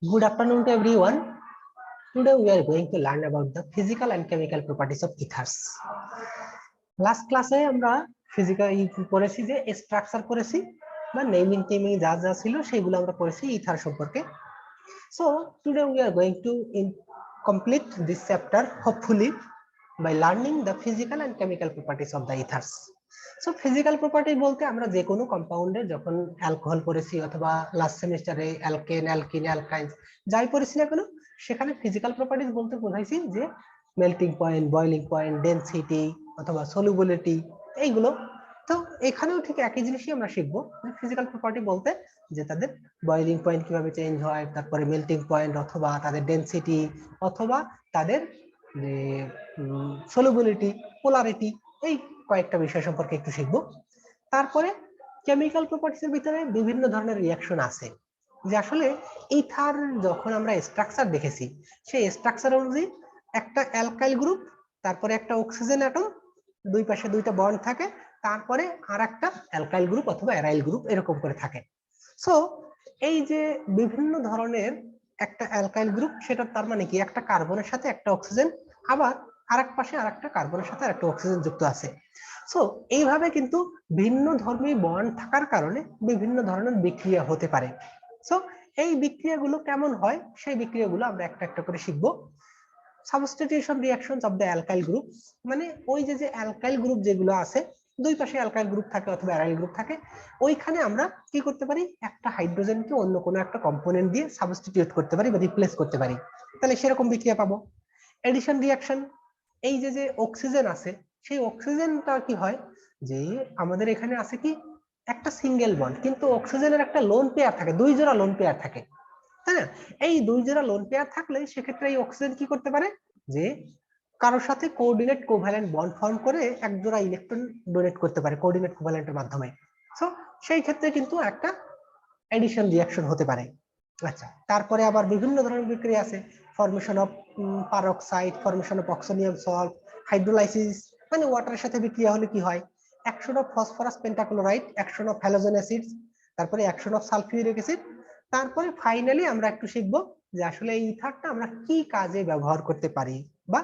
Good afternoon to everyone. Today we are going to learn about the physical and chemical properties of ethers. Last class আমরা physical পড়েছি যে structure পড়েছি বা naming taming যা যা ছিল সেগুলো আমরা পড়েছি ইথার সম্পর্কে। So today we are going to complete this chapter hopefully by learning the physical and chemical properties of the ethers. So physical property বলতে আমরা যে কোনো কম্পাউন্ডে যখন অ্যালকোহল পড়েছি অথবা লাস্ট সেমিস্টারে অ্যালকেন অ্যালকিন অ্যালকাইন্স যাই পড়েছি না কেন সেখানে ফিজিক্যাল প্রপার্টিজ বলতে বোঝাইছি যে melting point, boiling point, density অথবা সলিউবিলিটি এইগুলো। তো এখানেও ঠিক একই জিনিসই আমরা শিখবো। ফিজিক্যাল প্রপার্টি বলতে যে তাদের বয়লিং পয়েন্ট কিভাবে চেঞ্জ হয়, তারপরে মেল্টিং পয়েন্ট অথবা তাদের ডেনসিটি অথবা তাদের যে সলিউবিলিটি, পোলারিটি, এই কয়েকটা বিষয় সম্পর্কে একটু শিখবো। তারপরে কেমিক্যাল প্রপার্টিজের ভিতরে বিভিন্ন ধরনের রিঅ্যাকশন আছে যে আসলে ইথার যখন আমরা স্ট্রাকচার দেখেছি সেই স্ট্রাকচার অনুযায়ী একটা অ্যালকাইল গ্রুপ, তারপরে একটা অক্সিজেন অ্যাটম, দুই পাশে দুইটা বন্ড থাকে, তারপরে আর একটা অ্যালকাইল গ্রুপ অথবা অ্যারাইল গ্রুপ এরকম করে থাকে। সো এই যে বিভিন্ন ধরনের একটা অ্যালকাইল গ্রুপ, সেটা তার মানে কি একটা কার্বনের সাথে একটা অক্সিজেন, আবার আরেক পাশে আরেকটা কার্বনের সাথে আরেকটা অক্সিজেন যুক্ত আছে। সো এইভাবে কিন্তু ভিন্ন ধর্মী বন্ড থাকার কারণে বিভিন্ন ধরনের বিক্রিয়া হতে পারে। সো এই বিক্রিয়াগুলো কেমন হয় সেই বিক্রিয়াগুলো আমরা একটা একটা করে শিখবো। Substitution reactions of the alkyl group, মানে ওই যে অ্যালকাইল গ্রুপ যেগুলো আছে, দুই পাশে অ্যালকাইল গ্রুপ থাকে অথবা অ্যারাইল গ্রুপ থাকে, ওইখানে আমরা কি করতে পারি, একটা হাইড্রোজেনকে অন্য কোনো একটা কম্পোনেন্ট দিয়ে সাবস্টিটিউট করতে পারি বা রিপ্লেস করতে পারি, তাহলে সেরকম বিক্রিয়া পাবো। এডিশন রিঅ্যাকশন, এই যে অক্সিজেন আছে সেই অক্সিজেনটা কি হয় যে আমাদের এখানে আছে কি একটা সিঙ্গেল বন্ড, কিন্তু অক্সিজেনের একটা লোন পেয়ার থাকে, দুই জোড়া লোন পেয়ার থাকে, তাই না? এই দুই জোড়া লোন পেয়ার থাকলে সেক্ষেত্রে এই অক্সিজেন কি করতে পারে যে কারোর সাথে কোঅর্ডিনেট কোভ্যালেন্ট বন্ড ফর্ম করে এক জোড়া ইলেকট্রন ডোনেট করতে পারে কোঅর্ডিনেট কোভ্যালেন্টের মাধ্যমে। সো সেই ক্ষেত্রে কিন্তু একটা এডিশন রিঅ্যাকশন হতে পারে। আচ্ছা, তারপরে আবার বিভিন্ন ধরনের বিক্রিয়া আছে, formation of peroxide, formation of oxonium salt, hydrolysis, মানে ওয়াটারের সাথে বিক্রিয়া হলে কি হয়, action of phosphorus pentachloride, action of halogen acids, তারপরে অ্যাকশন অফ সালফিউরিক অ্যাসিড। তারপরে ফাইনালি আমরা একটু শিখবো যে আসলে এই ইথারটা আমরা কি কাজে ব্যবহার করতে পারি বা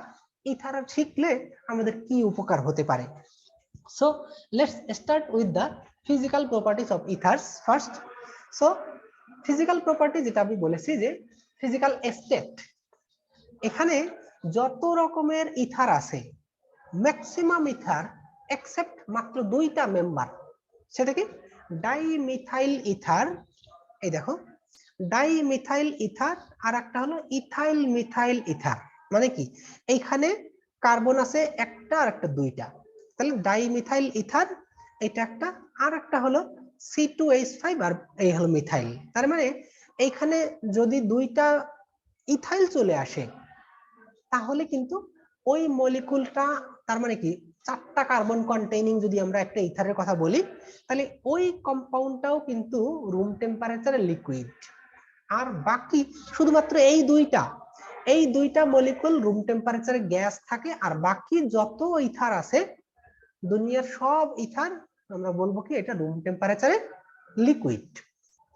ইথার শিখলে আমাদের কি উপকার হতে পারে। So let's start with the physical properties of ethers first. So physical property যেটা আমি বলেছি যে ফিজিক্যাল স্টেট, এখানে যত রকমের ইথার আছে ম্যাক্সিমাম ইথার এক্সেপ্ট মাত্র দুইটা মেম্বার, সেটা কি ডাইমিথাইল ইথার, এই দেখো ডাইমিথাইল ইথার, আর একটা হলো ইথাইল মিথাইল ইথার। মানে কি এইখানে কার্বন আছে একটা আর একটা দুইটা, তাহলে ডাইমিথাইল ইথার এটা একটা, আর একটা হলো C2H5 আর এই হলো মিথাইল। তার মানে এইখানে যদি দুইটা ইথাইল চলে আসে তাহলে কিন্তু ওই মলিকুলটা, তার মানে কি চারটা কার্বন কন্টেইনিং যদি আমরা একটা ইথারের কথা বলি তাহলে ওই কম্পাউন্ডটাও কিন্তু রুম টেম্পারেচারে লিকুইড, আর বাকি শুধুমাত্র এই দুইটা মলিকুল রুম টেম্পারেচারে গ্যাস থাকে, আর বাকি যত ইথার আছে দুনিয়ার সব ইথার আমরা বলবো কি এটা রুম টেম্পারেচারে লিকুইড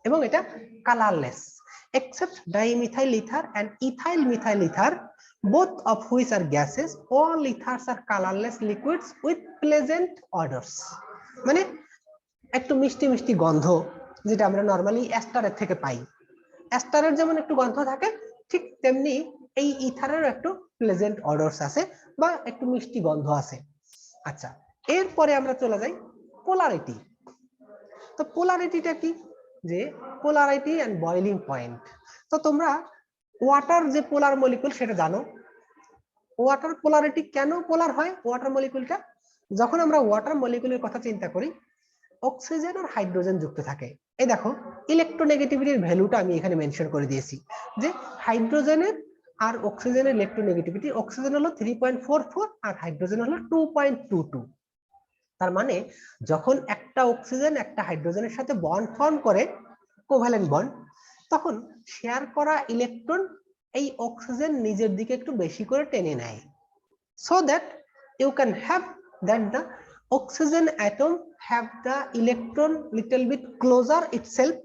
এবং এটা colourless except dimethyl ether and ethyl methyl ether, both of which are gases. All ethers are colorless liquids with pleasant odors, মানে একটু মিষ্টি মিষ্টি গন্ধ যেটা আমরা নরমালি অ্যাস্টারের থেকে পাই। অ্যাস্টারের যেমন একটু গন্ধ থাকে ঠিক তেমনি এই ইথারের একটু প্লেজেন্ট অডরস আছে বা একটু মিষ্টি গন্ধ আছে। আচ্ছা, এরপরে আমরা চলে যাই পোলারিটি। তো পোলারিটিটা কি, যে পোলারিটি এন্ড বয়লিং পয়েন্ট। তো তোমরা ওয়াটার যে পোলার মলিকুল সেটা জানো, ওয়াটার পোলারিটি কেন পোলার হয় ওয়াটার মলিকুলটা, যখন আমরা ওয়াটার মলিকুলের কথা চিন্তা করি অক্সিজেন আর হাইড্রোজেন যুক্ত থাকে। এই দেখো ইলেকট্রোনেগেটিভিটির ভ্যালুটা আমি এখানে মেনশন করে দিয়েছি যে হাইড্রোজেনের আর অক্সিজেনের ইলেকট্রোনেগেটিভিটি, অক্সিজেন হলো 3.44 আর হাইড্রোজেন হলো 2.22। তার মানে যখন একটা অক্সিজেন একটা হাইড্রোজেনের সাথে বন্ড ফর্ম করে কোভ্যালেন্ট বন্ড, তখন শেয়ার করা ইলেকট্রন এই অক্সিজেন নিজের দিকে একটু বেশি করে টেনে নেয়, so that you can have that the oxygen atom have the electron little bit closer itself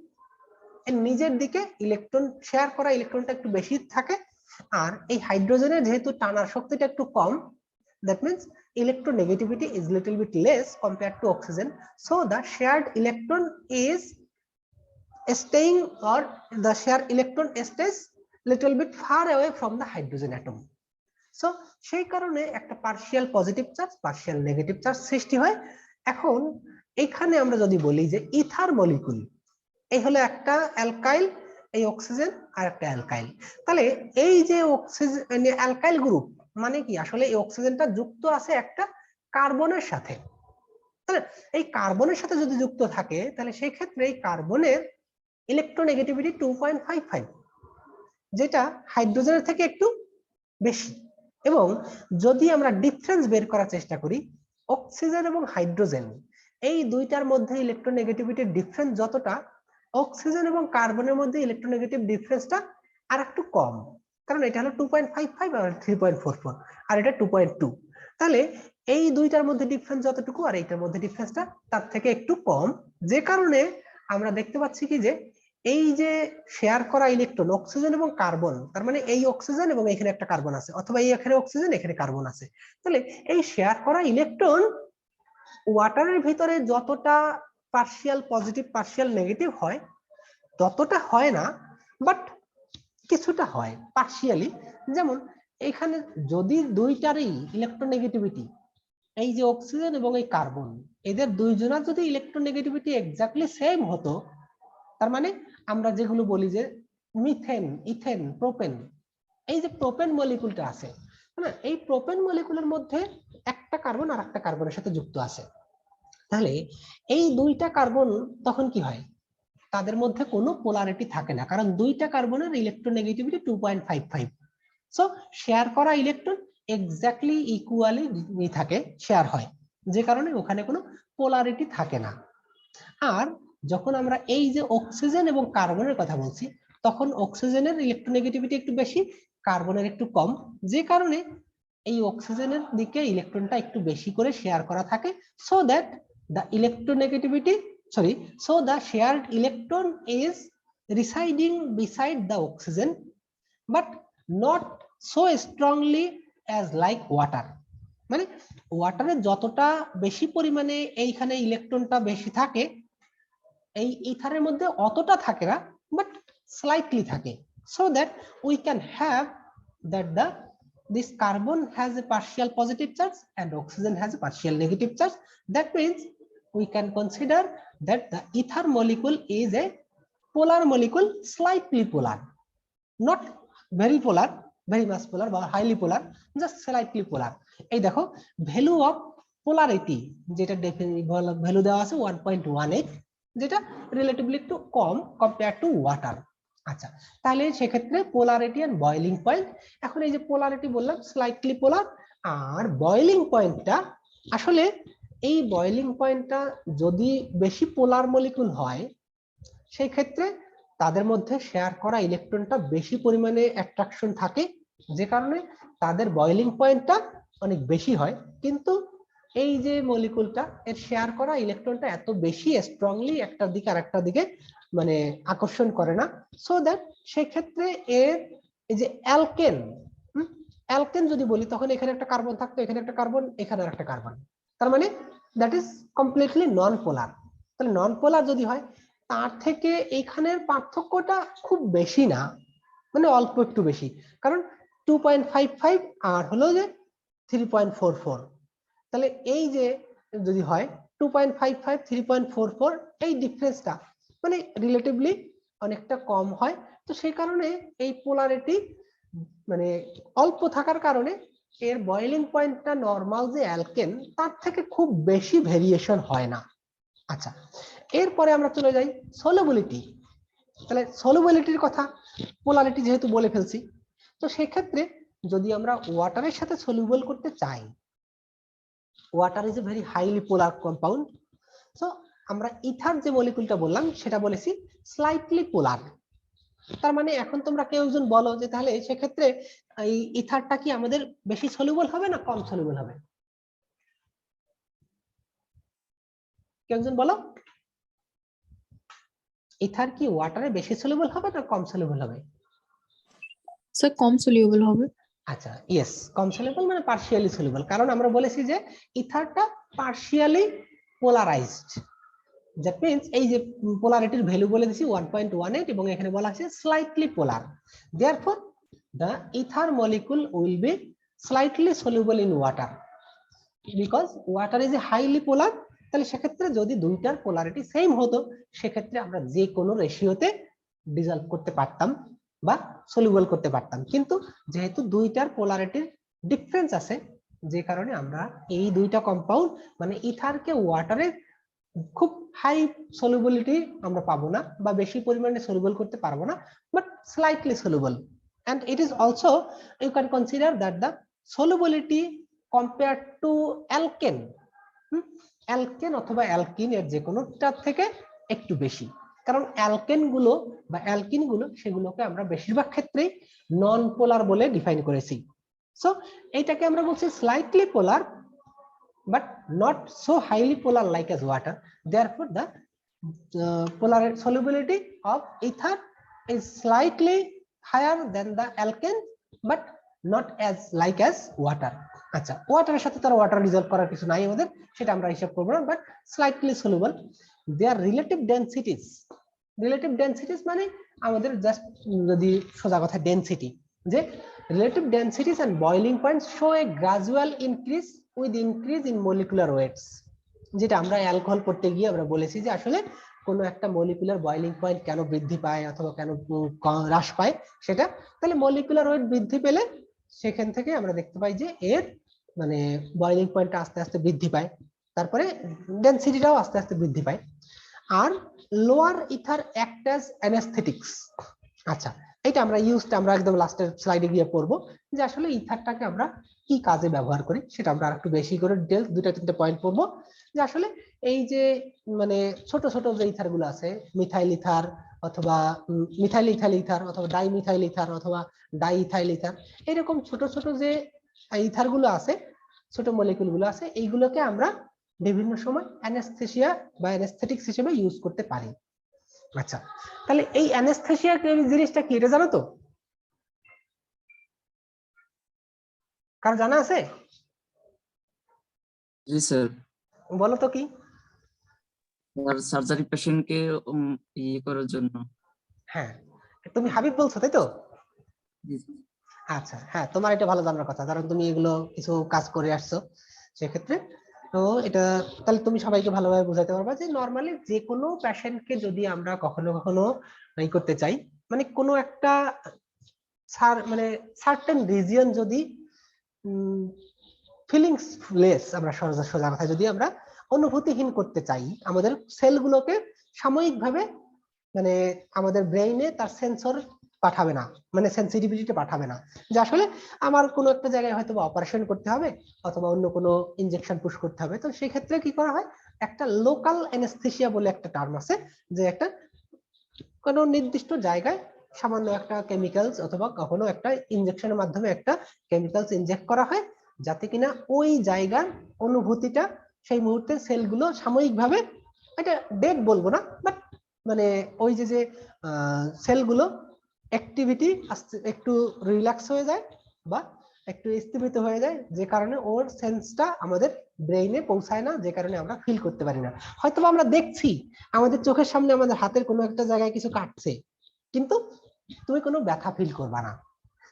এর নিজের দিকে ইলেকট্রন শেয়ার করা ইলেকট্রনটা একটু বেশি থাকে, আর এই হাইড্রোজেনের যেহেতু টানার শক্তিটা একটু কম, that means electronegativity is little bit less compared to oxygen, so the shared electron is staying, or the shared electron stays little bit far away from the hydrogen atom. So সেই কারণে একটা partial positive charge partial negative charge সৃষ্টি হয়। এখন এখানে আমরা যদি বলি যে ইথার মলিকুল, এই হলো একটা অ্যালকাইল, এই অক্সিজেন আর একটা অ্যালকাইল, তাহলে এই যে অক্সিজেন অ্যালকাইল গ্রুপ মানে কি, আসলে এই অক্সিজেনটা যুক্ত আছে একটা কার্বনের সাথে, তাহলে এই কার্বনের সাথে যদি যুক্ত থাকে তাহলে সেই ক্ষেত্রে এই কার্বনের ইলেকট্রোনেগেটিভিটি 2.55, যেটা হাইড্রোজেনের থেকে একটু বেশি। এবং যদি আমরা ডিফারেন্স বের করার চেষ্টা করি, অক্সিজেন এবং হাইড্রোজেন এই দুইটার মধ্যে ইলেকট্রোনেগেটিভিটির ডিফারেন্স যতটা, অক্সিজেন এবং কার্বনের মধ্যে ইলেকট্রোনেগেটিভ ডিফারেন্সটা আর একটু কম, কারণ এটা হলো 2.55 আর 3.44 আর এটা 2.2, তাহলে এই দুইটার মধ্যে ডিফারেন্স যতটুকু আর এইটার মধ্যে ডিফারেন্সটা তার থেকে একটু কম, যে কারণে আমরা দেখতে পাচ্ছি কি যে এই যে শেয়ার করা ইলেকট্রন অক্সিজেন এবং কার্বন, তার মানে এই অক্সিজেন এবং এখানে একটা কার্বন আছে, অথবা এই এখানে অক্সিজেন এখানে কার্বন আছে, তাহলে এই শেয়ার করা ইলেকট্রন ওয়াটারের ভিতরে যতটা পার্শিয়াল পজিটিভ পার্শিয়াল নেগেটিভ হয় ততটা হয় না, বাট কিছুটা হয় পার্শিয়ালি। যেমন এখানে যদি দুইটারই ইলেকট্রোনেগেটিভিটি, এই যে অক্সিজেন এবং এই কার্বন, এদের দুইজনের যদি ইলেকট্রোনেগেটিভিটি এক্স্যাক্টলি সেম হতো, তার মানে আমরা যেগুলো বলি যে মিথেন, ইথেন, প্রোপেন, এই যে প্রোপেন মলিকুলটা আছে না, এই প্রোপেন মলিকুলের মধ্যে একটা কার্বন আর একটা কার্বনের সাথে যুক্ত আছে, তাহলে এই দুইটা কার্বন তখন কি হয়, তাদের মধ্যে কোনো পোলারিটি থাকে না, কারণ দুইটা কার্বনের ইলেকট্রোনেগেটিভিটি 2.55, সো শেয়ার করা ইলেকট্রন এক্স্যাক্টলি ইকুয়ালি থাকে, শেয়ার হয়, যে কারণে ওখানে কোনো পোলারিটি থাকে না। আর যখন আমরা এই যে অক্সিজেন এবং কার্বনের কথা বলছি, তখন অক্সিজেনের ইলেকট্রোনেগেটিভিটি একটু বেশি, কার্বনের একটু কম, যে কারণে এই অক্সিজেনের দিকে ইলেকট্রনটা একটু বেশি করে শেয়ার করা থাকে, so that the electronegativity so the shared electron is residing beside the oxygen but not so strongly as like water, মানে ওয়াটারে যতটা বেশি পরিমাণে এইখানে ইলেকট্রনটা বেশি থাকে, এই ইথারের মধ্যে অতটা থাকে না, বাট স্লাইটলি থাকে, so that we can have that this carbon has a partial positive charge and oxygen has a partial negative charge. That means we can consider that the ether molecule is a polar molecule, slightly polar, not very polar, very much polar বা highly polar, just slightly polar. এই দেখো value of polarity, যেটা value দেওয়া আছে 1.18, যেটা relatively একটু কম compare to water. আচ্ছা, তাহলে সেক্ষেত্রে পোলারিটি এন্ড বয়লিং পয়েন্ট, এখন এই যে পোলারিটি বললাম স্লাইটলি পোলার, আর বয়লিং পয়েন্টটা, আসলে এই বয়লিং পয়েন্টটা যদি বেশি পোলার মলিকুল হয় সেই ক্ষেত্রে তাদের মধ্যে শেয়ার করা ইলেকট্রনটা বেশি পরিমাণে অ্যাট্রাকশন থাকে, যে কারণে তাদের বয়লিং পয়েন্টটা অনেক বেশি হয়, কিন্তু এই যে মলিকুলটা এর শেয়ার করা ইলেকট্রনটা এত বেশি স্ট্রংলি একটা দিকে আর একটা দিকে মানে আকর্ষণ করে না, সো দ্যাট সেক্ষেত্রে এর এই যে অ্যালকেন, অ্যালকেন যদি বলি তখন এখানে একটা কার্বন থাকতো, এখানে একটা কার্বন, এখানে আর একটা কার্বন, তার মানে দ্যাট ইজ কমপ্লিটলি নন পোলার। তাহলে নন পোলার যদি হয় তার থেকে এইখানের পার্থক্যটা খুব বেশি না, মানে অল্প একটু বেশি, কারণ 2.55 আর হলো যে 3.44, তাহলে এই যে যদি হয় 2.55 3.44, এই ডিফারেন্সটা মানে রিলেটিভলি অনেকটা কম হয়, তো সেই কারণে এই পোলারিটি মানে অল্প থাকার কারণে এর বয়লিং পয়েন্টটা নরমাল যে অ্যালকেন তার থেকে খুব বেশি ভেরিয়েশন হয় না। আচ্ছা, এরপরে আমরা চলে যাই সলিবিলিটি। তাহলে সলিবিলিটির কথা, পোলারিটি যেহেতু বলে ফেলছি, তো সেক্ষেত্রে যদি আমরা ওয়াটারের সাথে সলিউবল করতে চাই, water is a very highly polar compound, so আমরা ইথার যে মলিকুলটা বললাম সেটা বলেছি স্লাইটলি পোলার। তার মানে এখন তোমরা কেউ একজন বলো যে তাহলে সেক্ষেত্রে এই ইথারটা কি আমাদের বেশি সলিউবল হবে না কম সলিউবল হবে? কেউ একজন বলো। ইথার কি ওয়াটারে বেশি সলিউবল হবে না কম সলিউবল হবে? স্যার কম সলিউবল হবে। আচ্ছা, ইয়েস, কম সলিউবল মানে পার্শিয়ালি সলিউবল, কারণ আমরা বলেছি যে ইথারটা পার্শিয়ালি পোলারাইজড। দ্যাট মিন্স এই যে পোলারিটির ভ্যালু বলে দিছি 1.18 এবং এখানে বলা আছে slightly polar. Therefore the ether molecule will be slightly soluble in water because water is a highly polar। তাহলে সেক্ষেত্রে যদি দুইটার পোলারিটি সেম হতো সেক্ষেত্রে আমরা যে কোনো রেশিওতে ডিজলভ করতে পারতাম বা সলিউবল করতে পারতাম, কিন্তু যেহেতু দুইটার পোলারিটির ডিফারেন্স আছে যে কারণে আমরা এই দুইটা কম্পাউন্ড মানে ইথারকে ওয়াটারে খুব হাই সলিউবিলিটি আমরা পাবো না বা বেশি পরিমাণে সলিউবল করতে পারবো না, but slightly soluble. And it is also, you can consider that the solubility compared to alkane, alkane অথবা alkene এর যে কোনোটার থেকে একটু বেশি, কারণ অ্যালকেন গুলো বা অ্যালকিন গুলো সেগুলোকে আমরা বেশিরভাগ ক্ষেত্রেই নন পোলার বলে ডিফাইন করেছি। সো এইটাকে আমরা বলছি slightly polar but not so highly polar like as water. Therefore the polar solubility of ether is slightly higher than the alkane but not as like as water. আচ্ছা, ওয়াটারের সাথে তার ওয়াটার ডিজলভ করার কিছু নাই আমাদের, সেটা আমরা হিসাব করব না, but slightly soluble. Their relative densities মানে আমাদের জাস্ট যদি সোজা কথা ডেনসিটি, যে relative densities and boiling points show a gradual increase with increase in molecular weights. যেটা আমরা অ্যালকোহল পড়তে গিয়ে আমরা বলেছি যে আসলে কোনো একটা মলিকুলার বয়লিং পয়েন্ট কেন বৃদ্ধি পায় অথবা কেন হ্রাস পায় সেটা, তাহলে মলিকুলার ওয়েট বৃদ্ধি পেলে সেখান থেকে আমরা দেখতে পাই যে এর মানে বয়লিং পয়েন্টটা আস্তে আস্তে বৃদ্ধি পায়, তারপরে ডেনসিটিটাও আস্তে আস্তে বৃদ্ধি পায়। আর লোয়ার ইথার অ্যাক্ট অ্যাজ অ্যানেস্থেটিক্স। আচ্ছা, এটা আমরা আমরা একদম লাস্টের স্লাইডে গিয়ে পড়বো যে আসলে ইথারটাকে আমরা কি কাজে ব্যবহার করি, সেটা আমরা আরেকটু বেশি করে ডিটেইলস দুইটা তিনটা পয়েন্ট পড়বো। যে আসলে এই যে মানে ছোট ছোট যে ইথার গুলো আছে, মিথাইল ইথার অথবা মিথাইল ইথাইল ইথার অথবা ডাইমিথাইল ইথার অথবা ডাইইথাইল ইথার, এরকম ছোট ছোট যে ইথার গুলো আছে, ছোট মলিকুল গুলো আছে, এইগুলোকে আমরা বিভিন্ন সময় অ্যানেস্থেসিয়া বা অ্যানেস্থেটিক্স হিসেবে ইউজ করতে পারি। আচ্ছা, তাহলে এই অ্যানেস্থেসিয়া জিনিসটা কি এটা জানো তো? কার জানা আছে? জি স্যার। বলো তো কি? সার্জারি পেশেন্টকে ইয়ে করার জন্য। হ্যাঁ, তুমি হাবিব বলছো তাই তো? আচ্ছা, হ্যাঁ, তোমার এটা ভালো জানার কথা, কারণ তুমি এগুলো কিছু কাজ করে আসছো সেক্ষেত্রে। তো এটা তাহলে তুমি সবাইকে ভালোভাবে বোঝাতে পারবা যে নরমালি যে কোনো পেশেন্টকে যদি আমরা কখনো কখনো এই করতে চাই, মানে কোনো একটা মানে সার্টেন রিজিয়ন যদি ফিলিংস লেস, আমরা সোজা কথা যদি আমরা অনুভূতিহীন করতে চাই, আমাদের সেলগুলোকে সাময়িকভাবে মানে আমাদের ব্রেইনে তার সেন্সর পাঠাবে না, মানে সেন্সিটিভিটিটা পাঠাবে না যে আসলে আমার কোনো একটা জায়গায় হয়তো অপারেশন করতে হবে অথবা অন্য কোনো ইনজেকশন পুশ করতে হবে, তো সেই ক্ষেত্রে কি করা হয়, একটা লোকাল অ্যানেস্থেসিয়া বলে একটা টার্ম আছে, যে একটা কোনো নির্দিষ্ট জায়গায় সামান্য একটা কেমিক্যালস অথবা কখনো একটা ইনজেকশনের মাধ্যমে একটা কেমিক্যালস ইনজেক্ট করা হয়, যাতে কিনা ওই জায়গার অনুভূতিটা সেই মুহূর্তে সেলগুলো সাময়িকভাবে, এটা ডেড বলবো না, বাট মানে ওই যে সেলগুলো অ্যাক্টিভিটি একটু রিল্যাক্স হয়ে যায় বা একটু স্থিমিত হয়ে যায়, যে কারণে ওর সেন্সটা আমাদের ব্রেইনে পৌঁছায় না, যে কারণে আমরা ফিল করতে পারি না। হয়তো আমরা দেখছি আমাদের চোখের সামনে আমাদের হাতের কোনো একটা জায়গায় কিছু কাটছে, কিন্তু তুমি কোনো ব্যথা ফিল করবা না।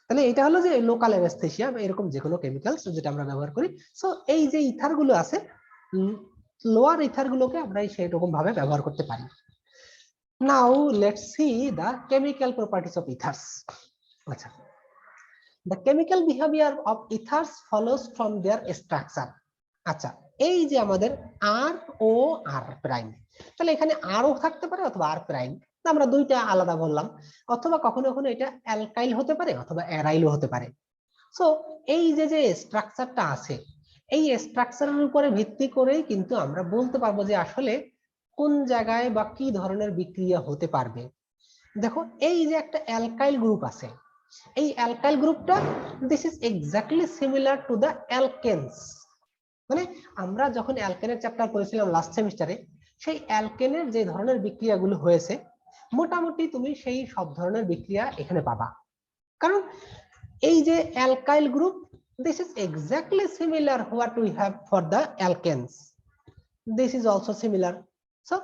তাহলে এটা হলো যে লোকাল অ্যানেস্থেসিয়া বা এরকম যে কোনো কেমিক্যালস যেটা আমরা ব্যবহার করি। সো এই যে ইথার গুলো আছে, লোয়ার ইথার গুলোকে আমরা সেই রকম ভাবে ব্যবহার করতে পারি। Now let's see the chemical properties of ethers. আচ্ছা, the chemical behavior of ethers follows from their structure. আচ্ছা, এই যে আমাদের আর ও আর প্রাইম, তাহলে এখানে আরও থাকতে পারে অথবা আর প্রাইম, আমরা দুইটা আলাদা বললাম, অথবা কখনো কখনো এটা অ্যালকাইল হতে পারে অথবা অ্যারাইলও হতে পারে। সো এই যে স্ট্রাকচারটা আছে, এই স্ট্রাকচারের উপরে ভিত্তি করেই কিন্তু আমরা বলতে পারবো যে আসলে কোন জায়গায় বা কি ধরনের বিক্রিয়া হতে পারবে। দেখো, এই যে একটা অ্যালকাইল গ্রুপ আছে, এই অ্যালকাইল গ্রুপটা this is exactly similar to the alkanes. মানে আমরা যখন অ্যালকেনের চ্যাপ্টার করেছিলাম লাস্ট সেমিস্টারে, সেই অ্যালকেনের যে ধরনের বিক্রিয়াগুলো হয়েছে মোটামুটি তুমি সেই সব ধরনের বিক্রিয়া এখানে পাবা। কারণ এই যে alkyl group, this is exactly similar what we have for the alkanes, this is also similar. So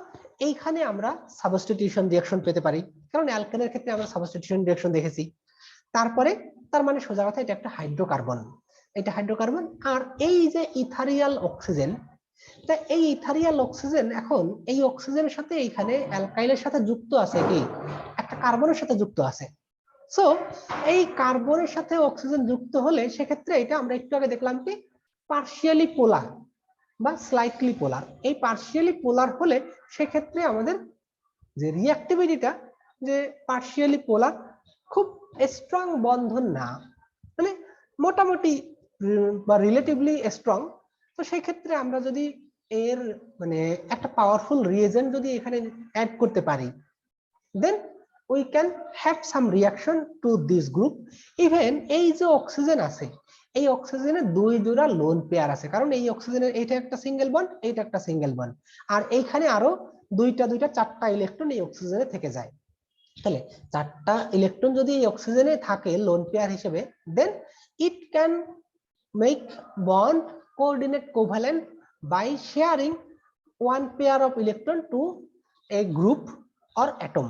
এইখানে আমরা সাবস্টিটিউশন রিঅ্যাকশন পেতে পারি, কারণ অ্যালকেনের ক্ষেত্রে আমরা সাবস্টিটিউশন রিঅ্যাকশন দেখেছি। তারপরে তার মানে সোজা কথা এটা একটা হাইড্রোকার্বন, এটা হাইড্রোকার্বন। আর এই যে ইথারিয়াল অক্সিজেন, তা এই ইথারিয়াল অক্সিজেন এখন এই অক্সিজেনের সাথে এইখানে অ্যালকাইলের সাথে যুক্ত আছে কি, একটা কার্বনের সাথে যুক্ত আছে। সো এই কার্বনের সাথে অক্সিজেন যুক্ত হলে সেক্ষেত্রে এটা আমরা একটু আগে দেখলাম কি পার্শিয়ালি পোলার বা স্লাইটলি পোলার। এই পার্শিয়ালি পোলার হলে সেক্ষেত্রে আমাদের যে রিঅ্যাক্টিভিটিটা, যে পার্শিয়ালি পোলার খুব স্ট্রং বন্ধন না, মানে মোটামুটি বা রিলেটিভলি স্ট্রং। তো সেই ক্ষেত্রে আমরা যদি এর মানে একটা পাওয়ারফুল রিয়েজেন্ট যদি এখানে অ্যাড করতে পারি, দেন we can have some reaction to this group. even এই যে অক্সিজেন আছে, এই অক্সিজেনের দুই জোড়া লোন পেয়ার আছে, কারণ এই অক্সিজেনের এইটা একটা সিঙ্গেল বন্ড, এইটা একটা সিঙ্গেল বন্ড, আর এইখানে আরো দুইটা চারটা ইলেকট্রন এই অক্সিজেনে থেকে যায়। তাহলে চারটা ইলেকট্রন যদি এই অক্সিজেনে থাকে লোন পেয়ার হিসেবে, দেন it can make bond coordinate covalent by sharing one pair of electron to a group or atom.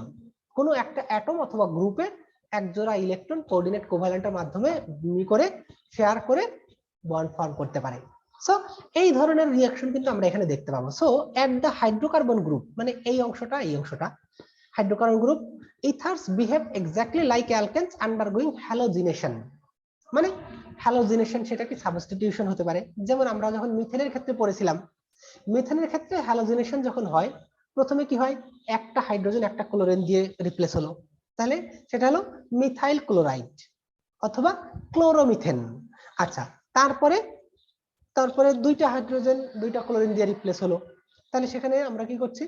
কোনো একটা অ্যাটম অথবা গ্রুপে এক জোড়া ইলেকট্রন কোঅর্ডিনেট কোভ্যালেন্টের মাধ্যমে করে শেয়ার করে বন্ড ফর্ম করতে পারে। সো এই ধরনের রিঅ্যাকশন কিন্তু আমরা এখানে দেখতে পাবো। So at the hydrocarbon group, মানে এই অংশটা hydrocarbon group, ethers behave exactly like alkanes undergoing halogenation. মানে হ্যালোজিনেশন সেটা কি সাবস্টিটিউশন হতে পারে, যেমন আমরা যখন মিথেনের ক্ষেত্রে পড়েছিলাম, মিথেনের ক্ষেত্রে হ্যালোজিনেশন যখন হয় প্রথমে কি হয়, একটা হাইড্রোজেন একটা ক্লোরিন দিয়ে রিপ্লেস হলো, তাহলে সেটা হলো মিথাইল ক্লোরাইড অথবা ক্লোরোমিথেন। আচ্ছা, তারপরে দুইটা হাইড্রোজেন দুইটা ক্লোরিন দিয়ে রিপ্লেস হলো, তাহলে সেখানে আমরা কি করছি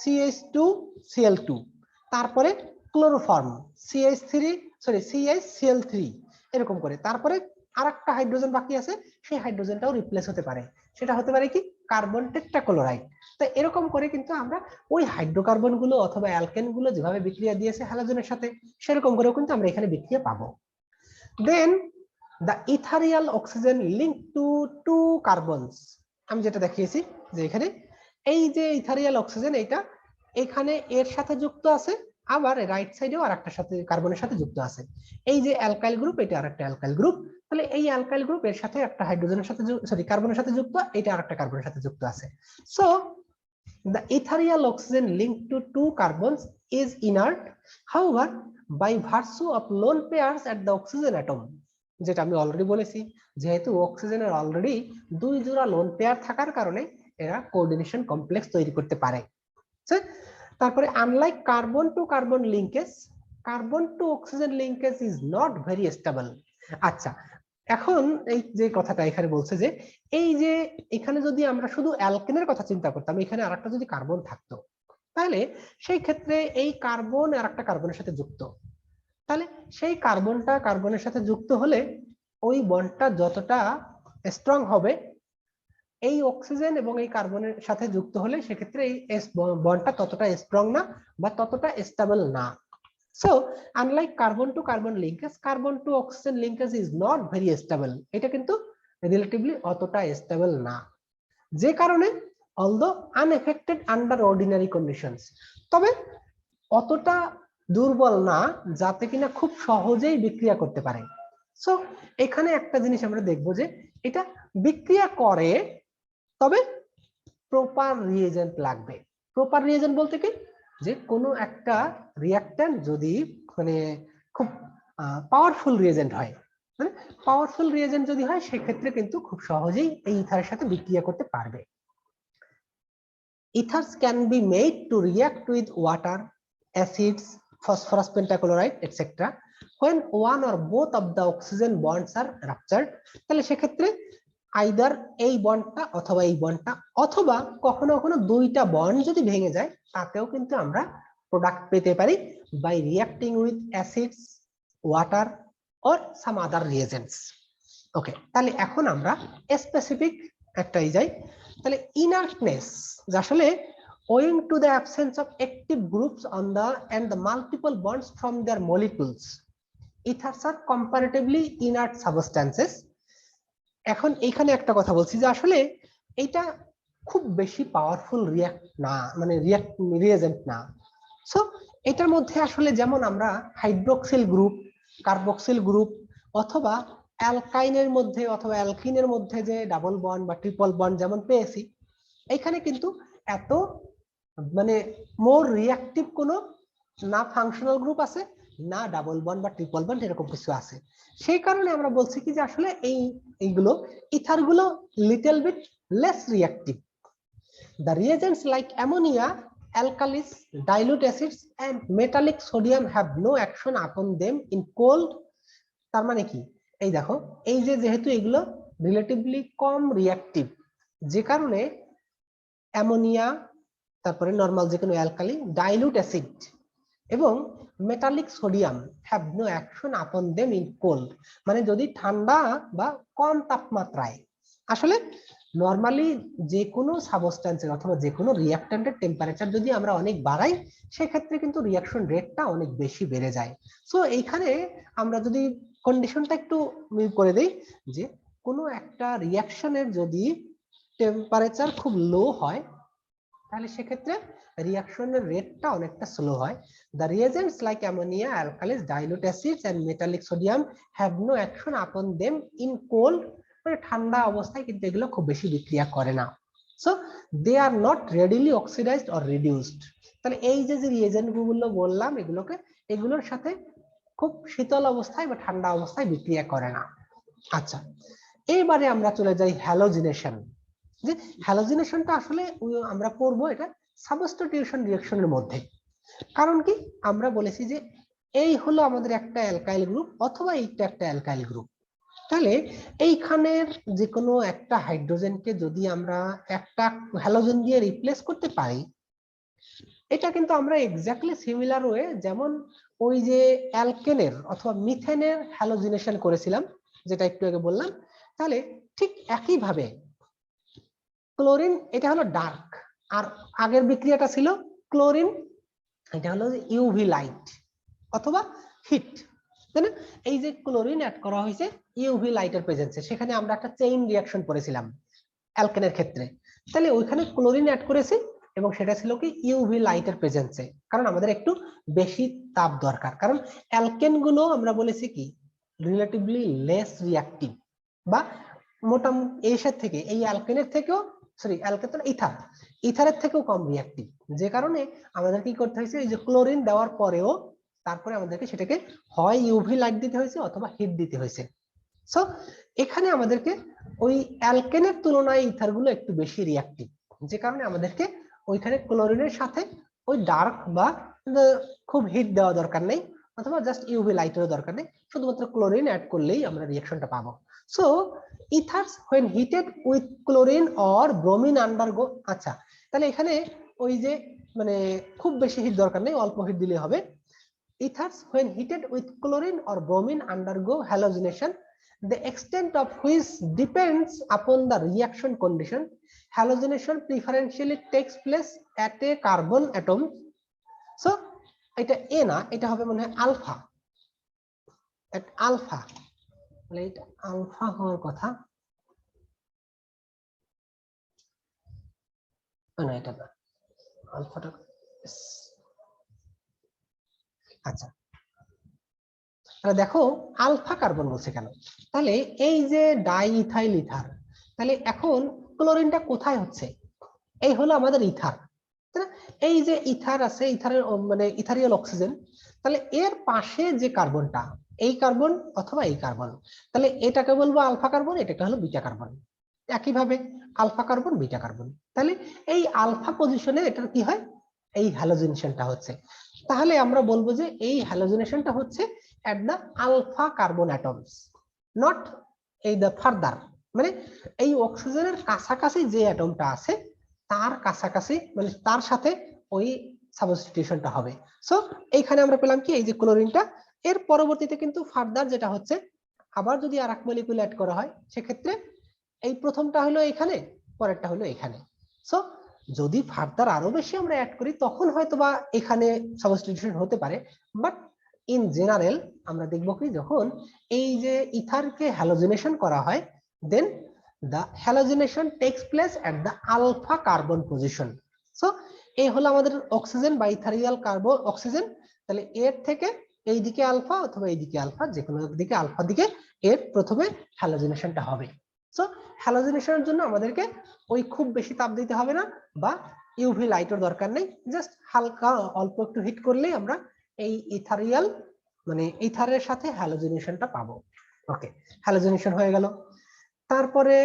CH2Cl2, তারপরে ক্লোরোফর্ম CH3 এরকম করে, তারপরে আরেকটা হাইড্রোজেন বাকি আছে, সেই হাইড্রোজেনটাও রিপ্লেস হতে পারে, সেটা হতে পারে কি কার্বন টেট্রাক্লোরাইড। তো এরকম করে কিন্তু আমরা ওই হাইড্রোকার্বন গুলো অথবা অ্যালকেন গুলো যেভাবে বিক্রিয়া দিয়েছে হ্যালোজেনের সাথে, সেরকম করেও কিন্তু আমরা এখানে বিক্রিয়া পাবো। দেন the ethereal oxygen linked to two carbons, আমি যেটা দেখিয়েছি যে এখানে এই যে ইথারিয়াল অক্সিজেন এটা এখানে এর সাথে যুক্ত আছে, আবার রাইট সাইডেও আরেকটার সাথে কার্বনের সাথে যুক্ত আছে। এই যে অ্যালকাইল গ্রুপ, এটা আরেকটা অ্যালকাইল গ্রুপ, তাহলে এই অ্যালকাইল গ্রুপ এর সাথে একটা হাইড্রোজেনের সাথে কার্বনের সাথে যুক্ত, এটা আরেকটা কার্বনের সাথে যুক্ত আছে। So the ethereal oxygen linked to two carbons is inert, however by virtue of lone pairs at the oxygen atom, যেটা আমি অলরেডি বলেছি, যেহেতু অক্সিজেনের অলরেডি দুই জোড়া লোন পেয়ার থাকার কারণে এরা কোঅর্ডিনেশন কমপ্লেক্স তৈরি করতে পারে। তারপরে unlike carbon to carbon linkage, carbon to oxygen linkage is not very stable. আচ্ছা, এখন এই যে কথাটা এখানে বলছে যে এই যে এখানে যদি আমরা শুধু অ্যালকেনের কথা চিন্তা করতাম, এখানে আরেকটা যদি কার্বন থাকতো, তাহলে সেই ক্ষেত্রে এই কার্বন আর একটা কার্বনের সাথে যুক্ত, তাহলে সেই কার্বনটা কার্বনের সাথে যুক্ত হলে ওই বন্ডটা যতটা স্ট্রং হবে, এই অক্সিজেন এবং এই কার্বনের সাথে যুক্ত হলে সেক্ষেত্রে এই বন্ডটা ততটা স্ট্রং না বা ততটা স্টেবল না। So unlike carbon to carbon linkage, carbon to oxygen linkage is not very stable, এটা কিন্তু রিলেটিভলি অতটা স্টেবল না, যে কারণে although unaffected under ordinary conditions, তবে অতটা দুর্বল না যাতে কিনা খুব সহজেই বিক্রিয়া করতে পারে। সো এখানে একটা জিনিস আমরা দেখবো যে এটা বিক্রিয়া করে, তবে প্রপার রিয়েজেন্ট লাগবে। প্রপার রিয়েজেন্ট বলতে কি, যে কোনো একটা রিঅ্যাক্ট্যান্ট যদি মানে খুব পাওয়ারফুল রিয়েজেন্ট হয়, মানে পাওয়ারফুল রিয়েজেন্ট যদি হয় সেক্ষেত্রে কিন্তু খুব সহজেই এই ইথারের সাথে বিক্রিয়া করতে পারবে। Ethers can be made to react with water, acids, phosphorus pentachloride, etc. when one or both of the oxygen bonds are ruptured, তাহলে সেক্ষেত্রে আইদার এই বন্ডটা অথবা এই বন্ডটা অথবা কখনো কখনো দুইটা বন্ড যদি ভেঙে যায়, তাতেও কিন্তু আমরা প্রোডাক্ট পেতে পারি by reacting with acids, water or some other reagents. Okay, তাহলে এখন আমরা স্পেসিফিক একটাই যাই। তাহলে ইনার্টনেস, আসলে owing to the absence of active groups on the and the multiple bonds from their molecules, ethers are comparatively inert substances. এখন এইখানে একটা কথা বলছি যে আসলে এটা খুব বেশি পাওয়ারফুল রিঅ্যাক্ট না, মানে রিয়েজেন্ট না। সো এটার মধ্যে আসলে যেমন আমরা হাইড্রোক্সিল গ্রুপ, কার্বক্সিল গ্রুপ অথবা অ্যালকাইনের মধ্যে অথবা অ্যালকিনের মধ্যে যে ডাবল বন্ড বা ট্রিপল বন্ড যেমন পেয়েছি, এইখানে কিন্তু এত মানে মোর রিঅ্যাক্টিভ কোনো না ফাংশনাল গ্রুপ আছে, না ডাবল বন্ড বা ট্রিপল বন্ড এরকম কিছু আছে। সেই কারণে আমরা বলছি কি যে আসলে এইগুলো ইথারগুলো little bit less reactive. The reagents like ammonia, alkalis, dilute acids and metallic sodium have no action upon them in cold. তার মানে কি, এই দেখো এই যে যেহেতু এগুলো রিলেটিভলি কম রিঅ্যাক্টিভ, যে কারণে অ্যামোনিয়া, তারপরে নরমাল যে কোনো অ্যালকালি, ডাইলুট অ্যাসিড এবং metallic sodium have no action upon them in cold, মানে যদি ঠান্ডা বা কম তাপমাত্রায়। আসলে নরমালি যে কোনো সাবস্টেন্সের অথবা যে কোনো রিঅ্যাক্ট্যান্টের টেম্পারেচার যদি আমরা অনেক বাড়াই, সেক্ষেত্রে কিন্তু রিঅ্যাকশন রেটটা অনেক বেশি বেড়ে যায়। সো এইখানে আমরা যদি কন্ডিশনটা একটু করে দেই যে কোনো একটা রিঅ্যাকশনের যদি টেম্পারেচার খুব লো হয়, তাহলে সেক্ষেত্রে রিঅ্যাকশনের রেটটা অনেকটা স্লো হয়। The reagents like ammonia, alkalis, dilute acids and metallic sodium have no action upon them in cold, মানে ঠান্ডা অবস্থায় কিন্তু এগুলো খুব বেশি বিক্রিয়া করে না। So they are not readily oxidised or reduced. তাহলে এই যে রিএজেন্ট গুলো বললাম, এগুলোর সাথে খুব শীতল অবস্থায় বা ঠান্ডা অবস্থায় বিক্রিয়া করে না। আচ্ছা, এইবারে আমরা চলে যাই হ্যালোজিনেশন। যে হ্যালোজিনেশনটা আসলে আমরা পড়বো এটা সাবস্টিটিউশন রিঅ্যাকশনের মধ্যে। কারণ কি, আমরা বলেছি যে এই হলো আমাদের একটা অ্যালকাইল গ্রুপ অথবা এইটা একটা অ্যালকাইল গ্রুপ। তাহলে এইখানের যে কোনো একটা হাইড্রোজেনকে যদি আমরা একটা হ্যালোজেন দিয়ে রিপ্লেস করতে পারি, এটা কিন্তু আমরা এক্স্যাক্টলি সিমিলার ওয়ে যেমন ওই যে অ্যালকেনের অথবা মিথেনের হ্যালোজিনেশন করেছিলাম, যেটা একটু আগে বললাম, তাহলে ঠিক একই ভাবে ক্লোরিন, এটা হলো ডার্ক, আর আগের বিক্রিয়াটা ছিল ক্লোরিন, এটা হলো ইউভি লাইট অথবা হিট, তাই না? এই যে ক্লোরিন অ্যাড করা হয়েছে ইউভি লাইটের প্রেজেন্সে, সেখানে আমরা একটা চেইন রিঅ্যাকশন করেছিলাম অ্যালকেনের ক্ষেত্রে। তাহলে ওইখানে ক্লোরিন অ্যাড করেছি এবং সেটা ছিল কি ইউভি লাইটের প্রেজেন্সে, কারণ আমাদের একটু বেশি তাপ দরকার। কারণ অ্যালকেন গুলো আমরা বলেছি কি রিলেটিভলি লেস রিঅ্যাক্টিভ, বা মোটামুটি এর থেকে এই অ্যালকেনের থেকেও, সরি অ্যালকেন তো ইথারের থেকেও কম রিঅ্যাক্টিভ, যে কারণে আমাদের কি করতে হয়েছে, এই যে ক্লোরিন দেওয়ার পরেও তারপরে আমাদেরকে সেটাকে হয় ইউভি লাইট দিতে হয়েছে অথবা হিট দিতে হয়েছে। সো এখানে আমাদেরকে ওই অ্যালকেনের তুলনায় ইথারগুলো একটু বেশি রিঅ্যাক্টিভ, যে কারণে আমাদেরকে ওইখানে ক্লোরিনের সাথে ওই ডার্ক বা খুব হিট দেওয়া দরকার নেই, অথবা জাস্ট ইউভি লাইটেরও দরকার নেই, শুধুমাত্র ক্লোরিন অ্যাড করলেই আমরা রিঅ্যাকশনটা পাবো। So ethers when heated with chlorine or bromine undergo, আচ্ছা তাহলে এখানে ওই যে মানে খুব বেশি হিট দরকার নেই, অল্প হিট দিলে হবে। Ethers when heated with chlorine or bromine undergo halogenation, the extent of which depends upon the reaction condition. Halogenation preferentially takes place at a carbon atom. So এটা এ না, এটা হবে মনে হয় আলফা, at আলফা, মানে এটা আলফা হওয়ার কথা না, এটা না আলফাটা। আচ্ছা তাহলে দেখো আলফা কার্বন বলছে কেন, তাহলে এই যে ডাই ইথাইল ইথার, তাহলে এখন ক্লোরিনটা কোথায় হচ্ছে, এই হলো আমাদের ইথার, এই যে ইথার আছে, ইথারের মানে ইথারিয়াল অক্সিজেন, তাহলে এর পাশে যে কার্বনটা, এই কার্বন অথবা এই কার্বন, তাহলে এটাকে বলবো আলফা কার্বন, এটাকে হলো বিটা কার্বন। একইভাবে আলফা কার্বন বিটা কার্বন, তাহলে এই আলফা পজিশনে এটার কি হয়, এই হ্যালোজিনেশনটা হচ্ছে। তাহলে আমরা বলবো যে এই হ্যালোজিনেশনটা হচ্ছে at the alpha carbon atoms, not এই the further, মানে এই অক্সিজেনের কাছাকাছি যে অ্যাটমটা আছে তার কাছাকাছি, মানে তার সাথে ওই সাবস্টিটিউশনটা হবে। সো এইখানে আমরা পেলাম কি, এই যে ক্লোরিনটা, এর পরবর্তীতে কিন্তু ফার্দার যেটা হচ্ছে, আবার যদি আরেক মলিকিউল অ্যাড করা হয়, সেক্ষেত্রে এই প্রথমটা হলো এখানে, পরেরটা হলো এখানে। সো যদি ফার্দার আরো বেশি আমরা অ্যাড করি তখন হয়তোবা এখানে সাবস্টিটিউশন হতে পারে, বাট ইন জেনারেল আমরা দেখব কি যখন এই যে ইথারকে হ্যালোজেনেশন করা হয় দেন the halogenation takes place at the alpha carbon position. So এই হলো আমাদের অক্সিজেন বা ইথারিয়াল কার্বন অক্সিজেন, তাহলে এর থেকে এই দিকে আলফা অথবা এই দিকে আলফা, যে কোনো দিকে আলফা দিকে এর প্রথমে হ্যালোজেনেশনটা হবে। সো হ্যালোজেনেশনের জন্য আমাদেরকে ওই খুব বেশি তাপ দিতে হবে না বা ইউভি লাইটের দরকার নেই, জাস্ট হালকা অল্প একটু হিট করলেই আমরা এই ইথারিয়াল মানে ইথারের সাথে হ্যালোজেনেশনটা পাবো। ওকে, হ্যালোজেনেশন হয়ে গেল। তারপরে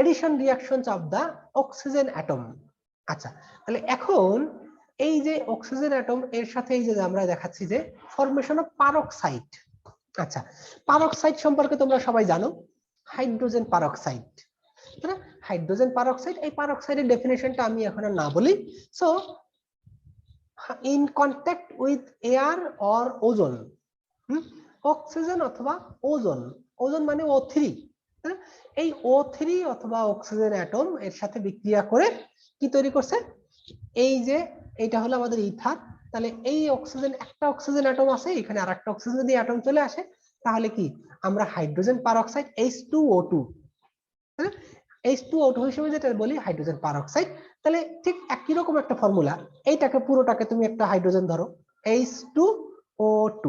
addition reactions of the oxygen atom. আচ্ছা, তাহলে এখন এই যে অক্সিজেন অ্যাটম এর সাথে এই যে আমরা দেখাচ্ছি যে ফরমেশন অফ পারক্সাইড। আচ্ছা, পারক্সাইড সম্পর্কে তোমরা সবাই জানো, হাইড্রোজেন পারক্সাইড, তাই না? হাইড্রোজেন পারক্সাইড, এই পারক্সাইডের ডেফিনেশনটা আমি এখন আর না বলি। So in contact with air or ozone, oxygen অথবা ওজোন, ওজোন মানে O3, এই O3 অথবা অক্সিজেন অ্যাটম এর সাথে বিক্রিয়া করে কি তৈরি করছে, এই যে এটা হলো আমাদের ইথার। তাহলে এই অক্সিজেন, একটা অক্সিজেন অ্যাটম আছে এখানে, আর একটা অক্সিজেন যদি অ্যাটম চলে আসে তাহলে কি আমরা হাইড্রোজেন পারক্সাইড H2O2, হ্যাঁ H2O2 হিসেবে যেটা বলি হাইড্রোজেন পারক্সাইড। তাহলে ঠিক একই রকম একটা ফর্মুলা, এইটাকে পুরোটাকে তুমি একটা হাইড্রোজেন ধরো H2O2,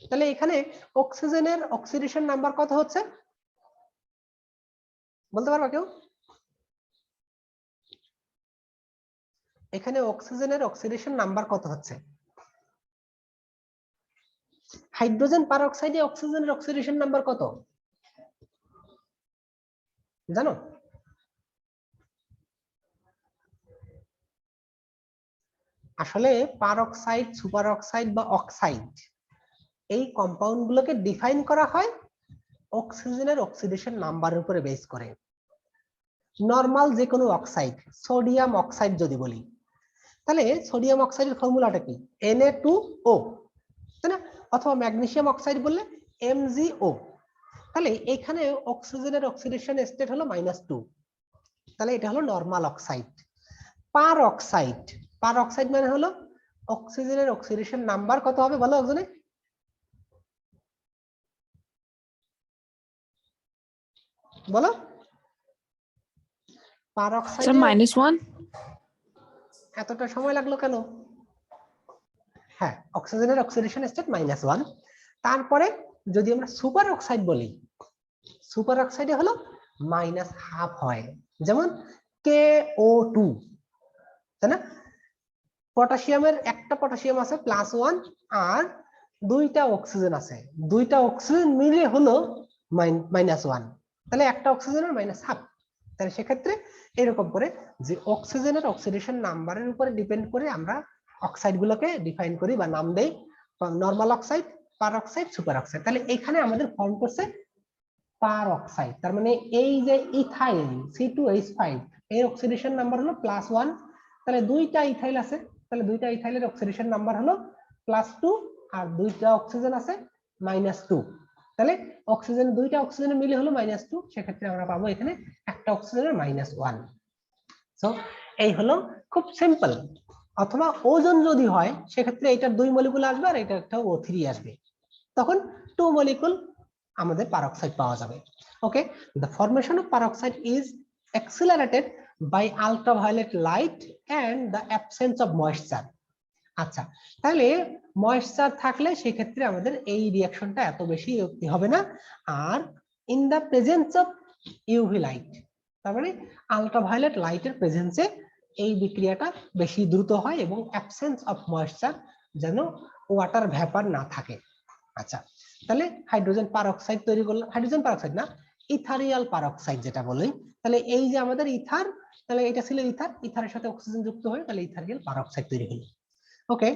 তাহলে এখানে অক্সিজেনের অক্সিডেশন নাম্বার কত হচ্ছে বলতে পারবা কেউ? এখানে অক্সিজেনের অক্সিডেশন নাম্বার কত হচ্ছে? হাইড্রোজেন পারঅক্সাইডে অক্সিজেনের অক্সিডেশন নাম্বার কত জানো? আসলে পারঅক্সাইড, সুপার অক্সাইড বা অক্সাইড এই কম্পাউন্ড গুলোকে ডিফাইন করা হয় অক্সিজেনের অক্সিডেশন নাম্বারের উপরে বেস করে। নরমাল যে কোনো অক্সাইড, সোডিয়াম অক্সাইড যদি বলি, তাহলে সোডিয়াম অক্সাইডের ফর্মুলাটা কি Na2O, তাই না? অথবা ম্যাগনেসিয়াম অক্সাইড বললে MgO। তাহলে এখানে অক্সিজেনের অক্সিডেশন স্টেট হলো -2, তাহলে এটা হলো নরমাল অক্সাইড। পার অক্সাইড, পার অক্সাইড মানে হলো অক্সিজেনের অক্সিডেশন নাম্বার কত হবে বলো একজনে? বলো। পার অক্সাইড -1। এতটা সময় লাগলো কেন? হ্যাঁ, অক্সিজেনের অক্সিডেশন স্টেট -1। তারপরে যদি আমরা সুপার অক্সাইড বলি, সুপার অক্সাইডে হলো -½ হয়, যেমন KO2, তাই না? পটাশিয়ামের একটা পটাশিয়াম আছে +1 আর দুইটা অক্সিজেন আছে, দুইটা অক্সিজেন মিলে হলো -1, তাহলে একটা অক্সিজেনের -½ তাহলে সেক্ষেত্রে এরকম করে যে অক্সিজেনের অক্সিডেশন নাম্বারের উপরে ডিপেন্ড করে আমরা অক্সাইড গুলোকে ডিফাইন করি বা নাম দেই, নরমাল অক্সাইড, পার অক্সাইড, সুপার অক্সাইড। তাহলে এখানে আমাদের ফর্ম করছে পার অক্সাইড, তার মানে এই যে ইথাইল C2H5 এর অক্সিডেশন নাম্বার হলো +1, তাহলে দুইটা ইথাইল আছে, তাহলে দুইটা ইথাইলের অক্সিডেশন নাম্বার হলো +2 আর দুইটা অক্সিজেন আছে -2, তাহলে অক্সিজেন দুইটা অক্সিজেন মিলে হলো -2, সেক্ষেত্রে আমরা পাবো এখানে একটা অক্সিজেনের -1। সো এই হলো খুব সিম্পল। অথবা ওজন যদি হয় সেক্ষেত্রে এটার 2 মলিকুল আসবে আর এটা একটা O3 আসবে, তখন 2 মলিকুল আমাদের পারঅক্সাইড পাওয়া যাবে। ওকে, the formation of peroxide is accelerated by ultraviolet light and the absence of moisture. আচ্ছা, তাহলে ময়েশ্চার থাকলে সেক্ষেত্রে আমাদের এই রিঅ্যাকশনটা এত বেশি হবে না, আর in the presence of UV light, তার মানে আলট্রাভায়োলেট লাইটের প্রেজেন্সে এই বিক্রিয়াটা বেশি দ্রুত হয় এবং অ্যাবসেন্স অফ ময়েশ্চার, যেন ওয়াটার ভ্যাপার না থাকে। আচ্ছা, তাহলে হাইড্রোজেন পারঅক্সাইড তৈরি করলাম, হাইড্রোজেন পারঅক্সাইড না, ইথারিয়াল পারঅক্সাইড যেটা বলি, তাহলে এই যে আমাদের ইথার, তাহলে এটা ছিল ইথার, ইথারের সাথে অক্সিজেন যুক্ত হয়ে তাহলে ইথারিয়াল পারঅক্সাইড তৈরি হলো। Okay,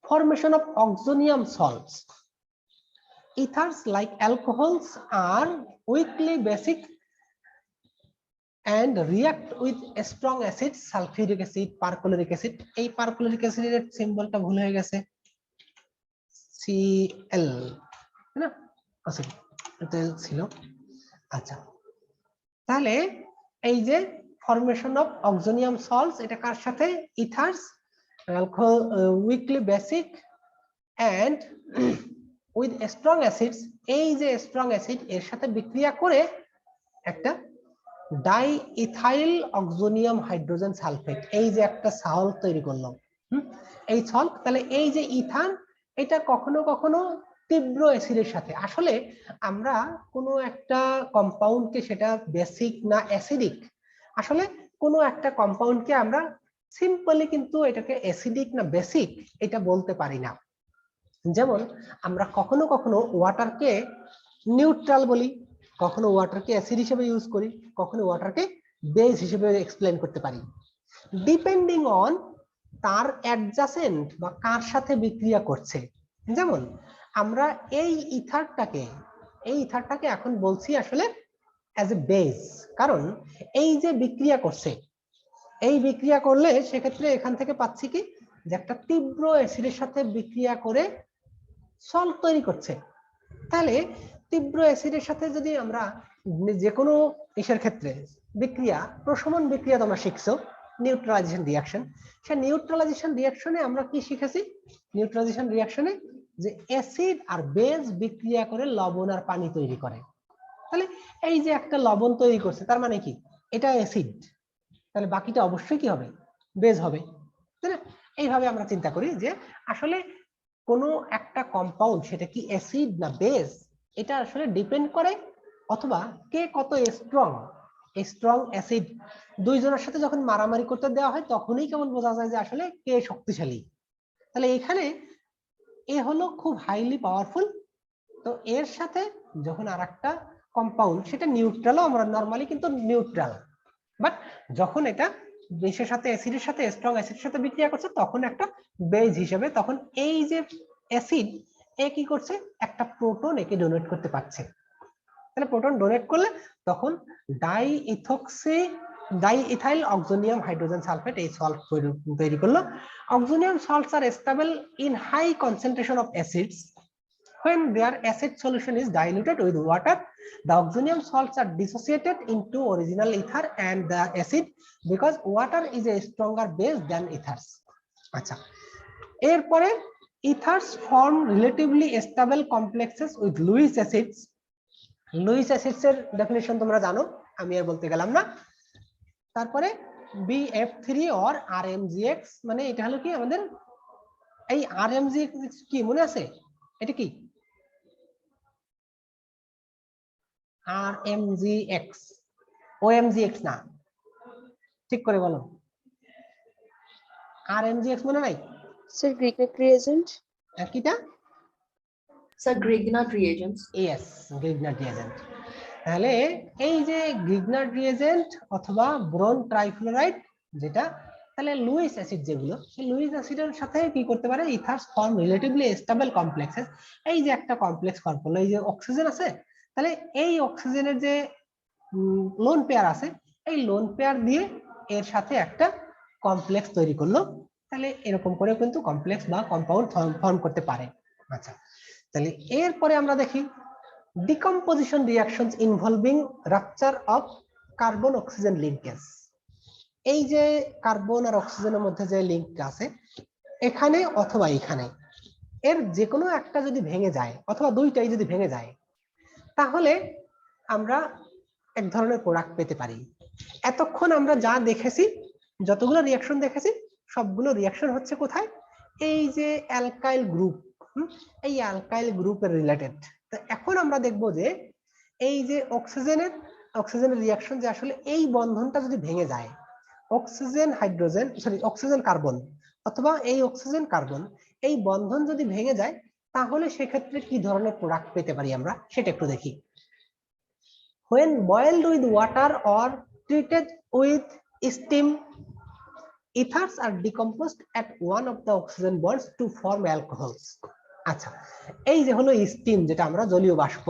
formation of oxonium salts. Ethers like alcohols are weakly basic and react with strong acids, sulfuric acid, perchloric acid. এই perchloric acid এর সিম্বলটা ভুল হয়ে গেছে, Cl, না এটা ছিল। আচ্ছা, তাহলে এই যে ফরমেশন অফ অক্সোনিয়াম সল্টস, এটা কার সাথে? Ethers, alcohol weakly basic and with strong acids, এই যে স্ট্রং অ্যাসিড এর সাথে বিক্রিয়া করে একটা diethyl oxonium hydrogen sulphate, এই যে একটা সল্ট তৈরি করলো। এই সল্ট, তাহলে এই যে ইথান, এটা কখনো কখনো তীব্র অ্যাসিডের সাথে, আসলে আমরা কোনো একটা কম্পাউন্ডকে সেটা বেসিক না অ্যাসিডিক, আসলে কোনো একটা কম্পাউন্ডকে আমরা সিম্পলি কিন্তু এটাকে অ্যাসিডিক না বেসিক এটা বলতে পারি না। যেমন আমরা কখনো কখনো ওয়াটারকে নিউট্রাল বলি, কখনো ওয়াটারকে অ্যাসিড হিসেবে ইউজ করি, কখনো ওয়াটারকে বেস হিসেবে এক্সপ্লেন করতে পারি, ডিপেন্ডিং অন তার অ্যাডজাসেন্ট বা কার সাথে বিক্রিয়া করছে। যেমন আমরা এই ইথারটাকে এখন বলছি আসলে অ্যাজ এ বেস, কারণ এই যে বিক্রিয়া করছে, এই বিক্রিয়া করলে সেক্ষেত্রে এখান থেকে পাচ্ছি কি, যে একটা তীব্র অ্যাসিডের সাথে বিক্রিয়া করে সল্ট তৈরি করছে। তাহলে তীব্র অ্যাসিডের সাথে যদি আমরা যে কোনো ইসের ক্ষেত্রে বিক্রিয়া, প্রশমন বিক্রিয়া তোমরা শিখছো, নিউট্রালাইজেশন রিঅ্যাকশন, সেই নিউট্রালাইজেশন রিঅ্যাকশনে আমরা কি শিখেছি? নিউট্রালাইজেশন রিঅ্যাকশনে যে অ্যাসিড আর বেস বিক্রিয়া করে লবণ আর পানি তৈরি করে। তাহলে এই যে একটা লবণ তৈরি করছে, তার মানে কি? এটা অ্যাসিড, তাহলে বাকিটা অবশ্যই কি হবে? বেস হবে, তাই না? এইভাবে আমরা চিন্তা করি যে আসলে কোনো একটা কম্পাউন্ড সেটা কি অ্যাসিড না বেস, এটা আসলে ডিপেন্ড করে, অথবা কে কত স্ট্রং। স্ট্রং অ্যাসিড দুইজনের সাথে যখন মারামারি করতে দেওয়া হয় তখনই কেমন বোঝা যায় যে আসলে কে শক্তিশালী। তাহলে এখানে এ হলো খুব হাইলি পাওয়ারফুল, তো এর সাথে যখন আরেকটা কম্পাউন্ড সেটা নিউট্রালও, আমরা নরমালি কিন্তু নিউট্রাল, বাট যখন এটা বেসের সাথে অ্যাসিডের সাথে স্ট্রং অ্যাসিডের সাথে বিক্রিয়া করছে তখন একটা বেস হিসেবে, তখন এই যে অ্যাসিড এ কি করছে? একটা প্রোটন একে ডোনেট করতে পারছে। তাহলে প্রোটন ডোনেট করলে তখন diethyl oxonium hydrogen sulphate এই সল্ট তৈরি করলো। Oxonium salts are stable in high concentration of acids. When their acid solution is diluted with water, the oxonium salts are dissociated into original ether and the acid because water is a stronger base than ethers. আচ্ছা, এরপরে ethers form relatively stable complexes with Lewis acids. Lewis acids এর definition তোমরা জানো, আমি আর বলতে গেলাম না। তারপরে BF3 or RMGX, মানে এটা হলো কি আমাদের এই RMGX কি মনে আছে? এটা কি? RMGX, OMGX না, ঠিক করে বলো। RMGX মনে নাই? Sir, Grignard reagent. কিটা? Sir, Grignard reagents. Yes, Grignard reagent. তাহলে এই যে Grignard reagent অথবা বোরন ট্রাইফ্লোরাইড যেটা, তাহলে লুইস অ্যাসিড যেগুলো, সেই লুইস অ্যাসিডের সাথে কি করতে পারে? ইথার্স ফর্ম রিলেটিভলি স্টেবল কমপ্লেক্সেস। এই যে একটা কমপ্লেক্স ফর্ম করলো, এই যে অক্সিজেন আছে, তাহলে এই অক্সিজেনের যে লোন পেয়ার আছে, এই লোন পেয়ার দিয়ে এর সাথে একটা কমপ্লেক্স তৈরি করলো। তাহলে এরকম করে কিন্তু কমপ্লেক্স বা কম্পাউন্ড ফর্ম করতে পারে। আচ্ছা, তাহলে এরপরে আমরা দেখি decomposition reactions involving rupture of carbon oxygen linkage. এই যে কার্বন আর অক্সিজেনের মধ্যে যে লিঙ্ক আছে এখানে অথবা এখানে, এর যে কোনো একটা যদি ভেঙে যায় অথবা দুইটাই যদি ভেঙে যায়, তাহলে আমরা এক ধরনের প্রোডাক্ট পেতে পারি। এতক্ষণ আমরা যা দেখেছি, যতগুলো রিঅ্যাকশন দেখেছি, সবগুলো রিঅ্যাকশন হচ্ছে কোথায়? এই যে অ্যালকাইল গ্রুপ, এই অ্যালকাইল গ্রুপের রিলেটেড। তো এখন আমরা দেখব যে এই যে অক্সিজেনের রিঅ্যাকশন যে আসলে এই বন্ধনটা যদি ভেঙে যায়, অক্সিজেন হাইড্রোজেন অক্সিজেন কার্বন অথবা এই অক্সিজেন কার্বন, এই বন্ধন যদি ভেঙে যায় তাহলে সেক্ষেত্রে কি ধরনের প্রোডাক্ট পেতে পারি আমরা সেটা একটু দেখি। When boiled with water or treated with steam, ethers are decomposed at one of the oxygen bonds to form alcohols. আচ্ছা, এই যে হলো স্টিম, যেটা আমরা জলীয় বাষ্প।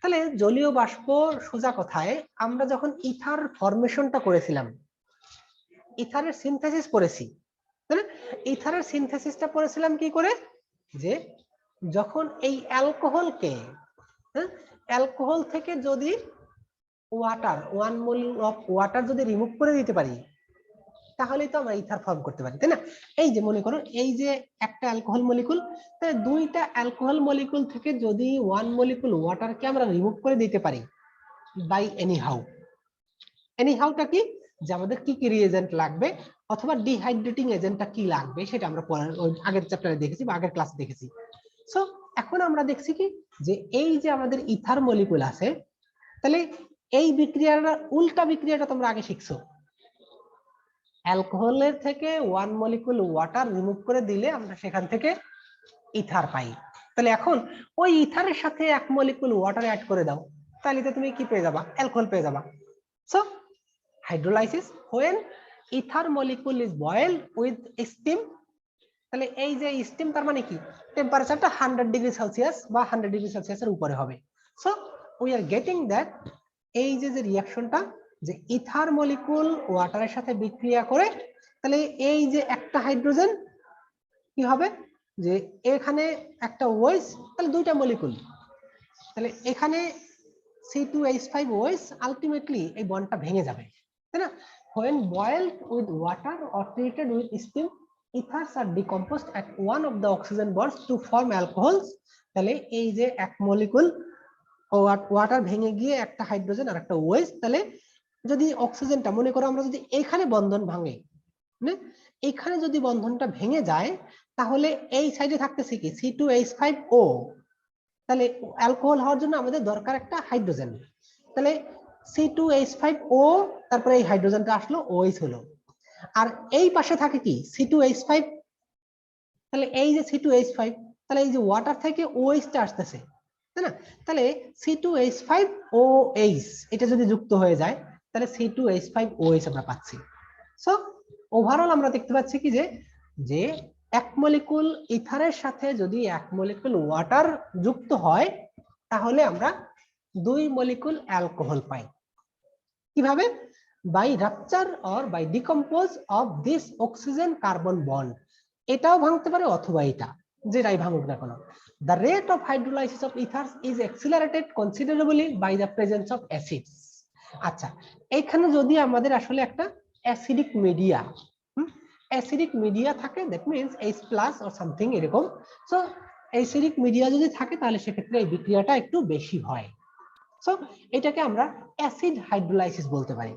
তাহলে জলীয় বাষ্প সোজা কথায় আমরা যখন ইথার ফরমেশনটা করেছিলাম, ইথারের সিনথেসিস পড়েছি, তাই না? ইথারের সিনথেসিসটা পড়েছিলাম কি করে? যে যখন এই অ্যালকোহলকে, অ্যালকোহল থেকে যদি ওয়াটার 1 মোল অফ ওয়াটার যদি রিমুভ করে দিতে পারি তাহলেই তো আমরা ইথার ফর্ম করতে পারি, তাই না? এই যে মনে করো এই যে একটা অ্যালকোহল মলিকুল, তাহলে দুইটা অ্যালকোহল মলিকুল থেকে যদি 1 মলিকুল ওয়াটারকে আমরা রিমুভ করে দিতে পারি বাই এনিহাউ। এনিহাউটা কি, যে আমাদের কি কি রিএজেন্ট লাগবে অথবা ডিহাইড্রেটিং এজেন্টটা কি লাগবে সেটা আমরা আগের চ্যাপ্টারে দেখেছি বা আগের ক্লাসে দেখেছি। সো এখন আমরা দেখছি কি যে এই যে আমাদের ইথার মলিকুল আছে, তাহলে এই বিক্রিয়াটা উল্টা বিক্রিয়াটা তোমরা আগে শিখছো। অ্যালকোহলের থেকে 1 মলিকুল ওয়াটার রিমুভ করে দিলে আমরা সেখান থেকে ইথার পাই। তাহলে এখন ওই ইথারের সাথে 1 মলিকুল ওয়াটার অ্যাড করে দাও, তাহলে তো তুমি কি পেয়ে যাবা, অ্যালকোহল পেয়ে যাবা। So hydrolysis when ether molecule is boiled with steam, তাহলে এই যে স্টিম তার মানে কি, টেম্পারেচারটা 100 ডিগ্রি সেলসিয়াস বা 100 ডিগ্রি সেলসিয়াসের উপরে হবে। So we are getting that এই যে রিঅ্যাকশনটা যে ইথার মলিকুল ওয়াটারের সাথে বিক্রিয়া করে, তাহলে এই যে একটা হাইড্রোজেন কি হবে, যে এখানে একটা ওএইচ, তাহলে দুইটা মলিকুল, তাহলে এখানে C2H5OH আলটিমেটলি এই বন্ডটা ভেঙে যাবে, তাই না? when boiled with water or treated with steam, ethers are decomposed at one of the oxygen bonds to form alcohols। তাহলে এই যে এক মলিকুল ওয়াটার ভেঙে গিয়ে একটা হাইড্রোজেন আর একটা ওএইচ, তাহলে যদি অক্সিজেনটা মনে করো আমরা যদি এখানে বন্ধন ভাঙে, এখানে যদি বন্ধনটা ভেঙে যায়, তাহলে এই সাইডে থাকতেছে কি C2H5O, তাহলে অ্যালকোহল হওয়ার জন্য আমাদের দরকার একটা হাইড্রোজেন, তাহলে C2H5O, তারপরে এই হাইড্রোজেনটা আসলো OH হলো, আর এই পাশে থাকে কি C2H5, তাহলে এই যে C2H5, তাহলে এই যে ওয়াটার থেকে OH টা আসতেছে, তাই না? তাহলে C2H5OH এটা যদি যুক্ত হয়ে যায় তাহলে C2H5OH আমরা পাচ্ছি। সো ওভারঅল আমরা দেখতে পাচ্ছি কি যে এক মলিকুল ইথারের সাথে যদি 1 মলিকুল ওয়াটার যুক্ত হয় তাহলে আমরা 2 মলিকুল অ্যালকোহল পাই। কিভাবে? By rupture or by decompose of this oxygen carbon bond. এটাও ভাঙতে পারে অথবা এটা, যেটাই ভাঙুক না কেন। The rate of hydrolysis of ethers is accelerated considerably by the presence of acids। আচ্ছা, এইখানে যদি আমাদের আসলে একটা অ্যাসিডিক মিডিয়া, অ্যাসিডিক মিডিয়া থাকে, that means H+ or something এরকম। সো অ্যাসিডিক মিডিয়া যদি থাকে তাহলে সেক্ষেত্রে এই বিক্রিয়াটা একটু বেশি হয়। সো এটাকে আমরা অ্যাসিড হাইড্রোলাইসিস বলতে পারি।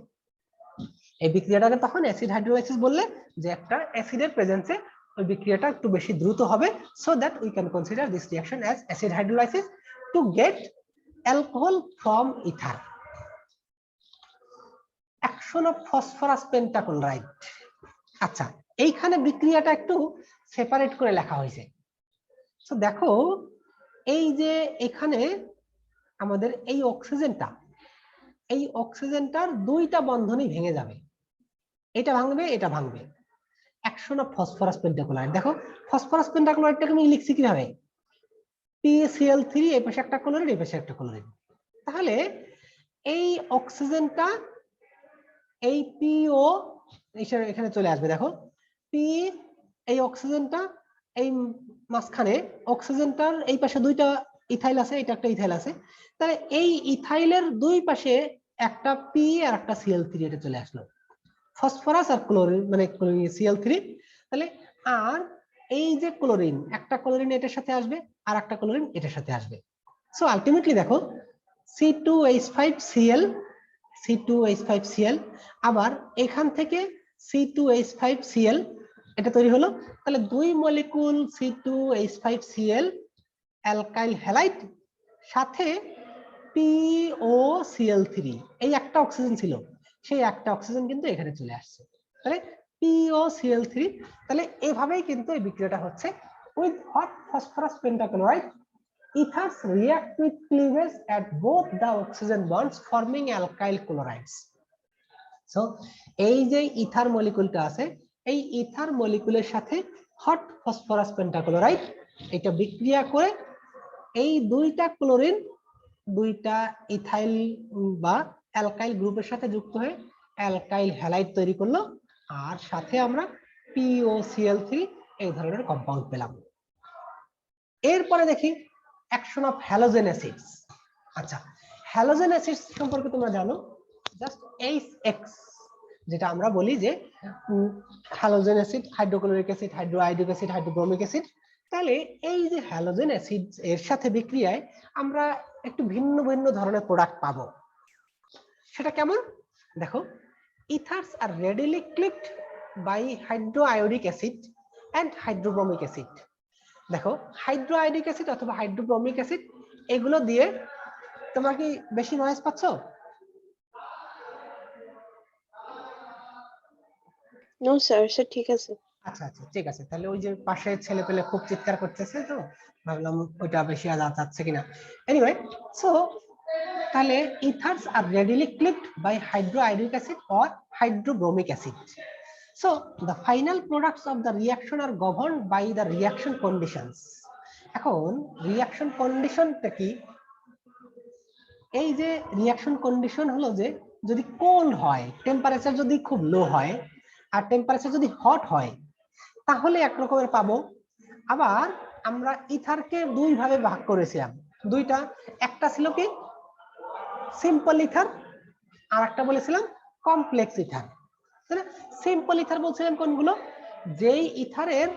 এই বিক্রিয়াটাকে তখন অ্যাসিড হাইড্রোলাইসিস বললে যে একটা অ্যাসিডের প্রেজেন্সে ওই বিক্রিয়াটা একটু বেশি দ্রুত হবে, so that we can consider this reaction as acid hydrolysis to get alcohol from ether. Action of phosphorus pentachloride. আচ্ছা, এইখানে বিক্রিয়াটা একটু সেপারেট করে লেখা হয়েছে। সো দেখো এই যে এখানে আমাদের এই অক্সিজেনটার 2টা বন্ধনই ভেঙে যাবে, এটা ভাঙবে এটা ভাঙবে। অ্যাকশন অফ ফসফরাস পেন্টাক্লোরাইড, দেখো ফসফরাস পেন্টাক্লোরাইডটাকে আমি লিখছি কিভাবে, PaCl3, এই পাশে একটা ক্লোরিন এই পাশে একটা ক্লোরিন। তাহলে এই অক্সিজেনটা এই PO এখানে চলে আসবে, দেখো P, এই অক্সিজেনটা এই মাঝখানে, অক্সিজেনটার এই পাশে 2টা ইথাইল আছে, এটা একটা ইথাইল আছে, তাহলে এই ইথাইলের 2 পাশে একটা P আর একটা Cl3 এটা চলে আসলো, ফসফরাস আর ক্লোরিন মানে Cl3। তাহলে আর এই যে ক্লোরিন, একটা ক্লোরিন এটার সাথে আসবে আর একটা ক্লোরিন এটার সাথে আসবে। সো আলটিমেটলি দেখো C2H5Cl আবার এখান থেকে C2H5Cl এটা তৈরি হলো, তাহলে 2 মলিকুল C2H5Cl অ্যালকাইল হ্যালাইড সাথে POCl3, এই একটা অক্সিজেন ছিল, সেই একটা অক্সিজেন কিন্তু এখানে চলে আসছে, তাহলে POCl3। তাহলে এভাবেই কিন্তু এই বিক্রিয়াটা হচ্ছে with hot phosphorus pentachloride. Ethers react with cleavage at both the oxygen bonds forming alkyl chlorides। So এই যে ইথার মলিকুলটা আছে, এই ইথার মলিকুলের সাথে হট ফসফরাস পেন্টাক্লোরাইড এটা বিক্রিয়া করে এই 2টা ক্লোরিন 2টা ইথাইল বা অ্যালকাইল গ্রুপের সাথে যুক্ত হয়ে অ্যালকাইল হ্যালাইড তৈরি করলো, আর সাথে আমরা POCl3 এই ধরনের কম্পাউন্ড পেলাম। এরপরে দেখি অ্যাকশন অফ হ্যালোজেন অ্যাসিডস। আচ্ছা, হ্যালোজেন অ্যাসিডস সম্পর্কে তোমরা জানো জাস্ট HX, যেটা আমরা বলি যে halogen acid, hydrochloric acid, hydroiodic acid, hydrobromic acid. তাহলে এই যে হ্যালোজেন অ্যাসিড এর সাথে বিক্রিয়ায় আমরা একটু ভিন্ন ভিন্ন ধরনের প্রোডাক্ট পাবো। সেটা কেমন দেখো, ethers are readily cleaved by hydroiodic acid and hydrobromic acid. দেখো হাইড্রোআয়োডিক অ্যাসিড অথবা হাইড্রোব্রোমিক অ্যাসিড এগুলো দিয়ে তোমরা কি বেশি নয়েজ পাচ্ছ? No, sir. Sir, ঠিক আছে। আচ্ছা আচ্ছা ঠিক আছে, তাহলে ওই যে পাশে ছেলে পেলে খুব চিৎকার করতেছে তো ভাবলাম ওইটা বেশি আওয়াজ যাচ্ছে কিনা। এনিওয়ে, সো তাহলে ethers are readily cleaved by hydroiodic acid or hydrobromic acid. So the final products of the reaction are governed by the reaction conditions. এখন রিঅ্যাকশন কন্ডিশনটা কি? এই যে রিঅ্যাকশন কন্ডিশন হলো যে যদি কোল্ড হয়, টেম্পারেচার যদি খুব লো হয় আর টেম্পারেচার যদি হট হয় তাহলে এক রকমের পাবো। আবার আমরা ইথারকে দুই ভাবে ভাগ করেছিলাম, দুইটা, একটা ছিল কি সিম্পল ইথার আর একটা বলেছিলাম কমপ্লেক্স ইথার। সিম্পল ইথার বলছিলাম কোনগুলো? যেই ইথারের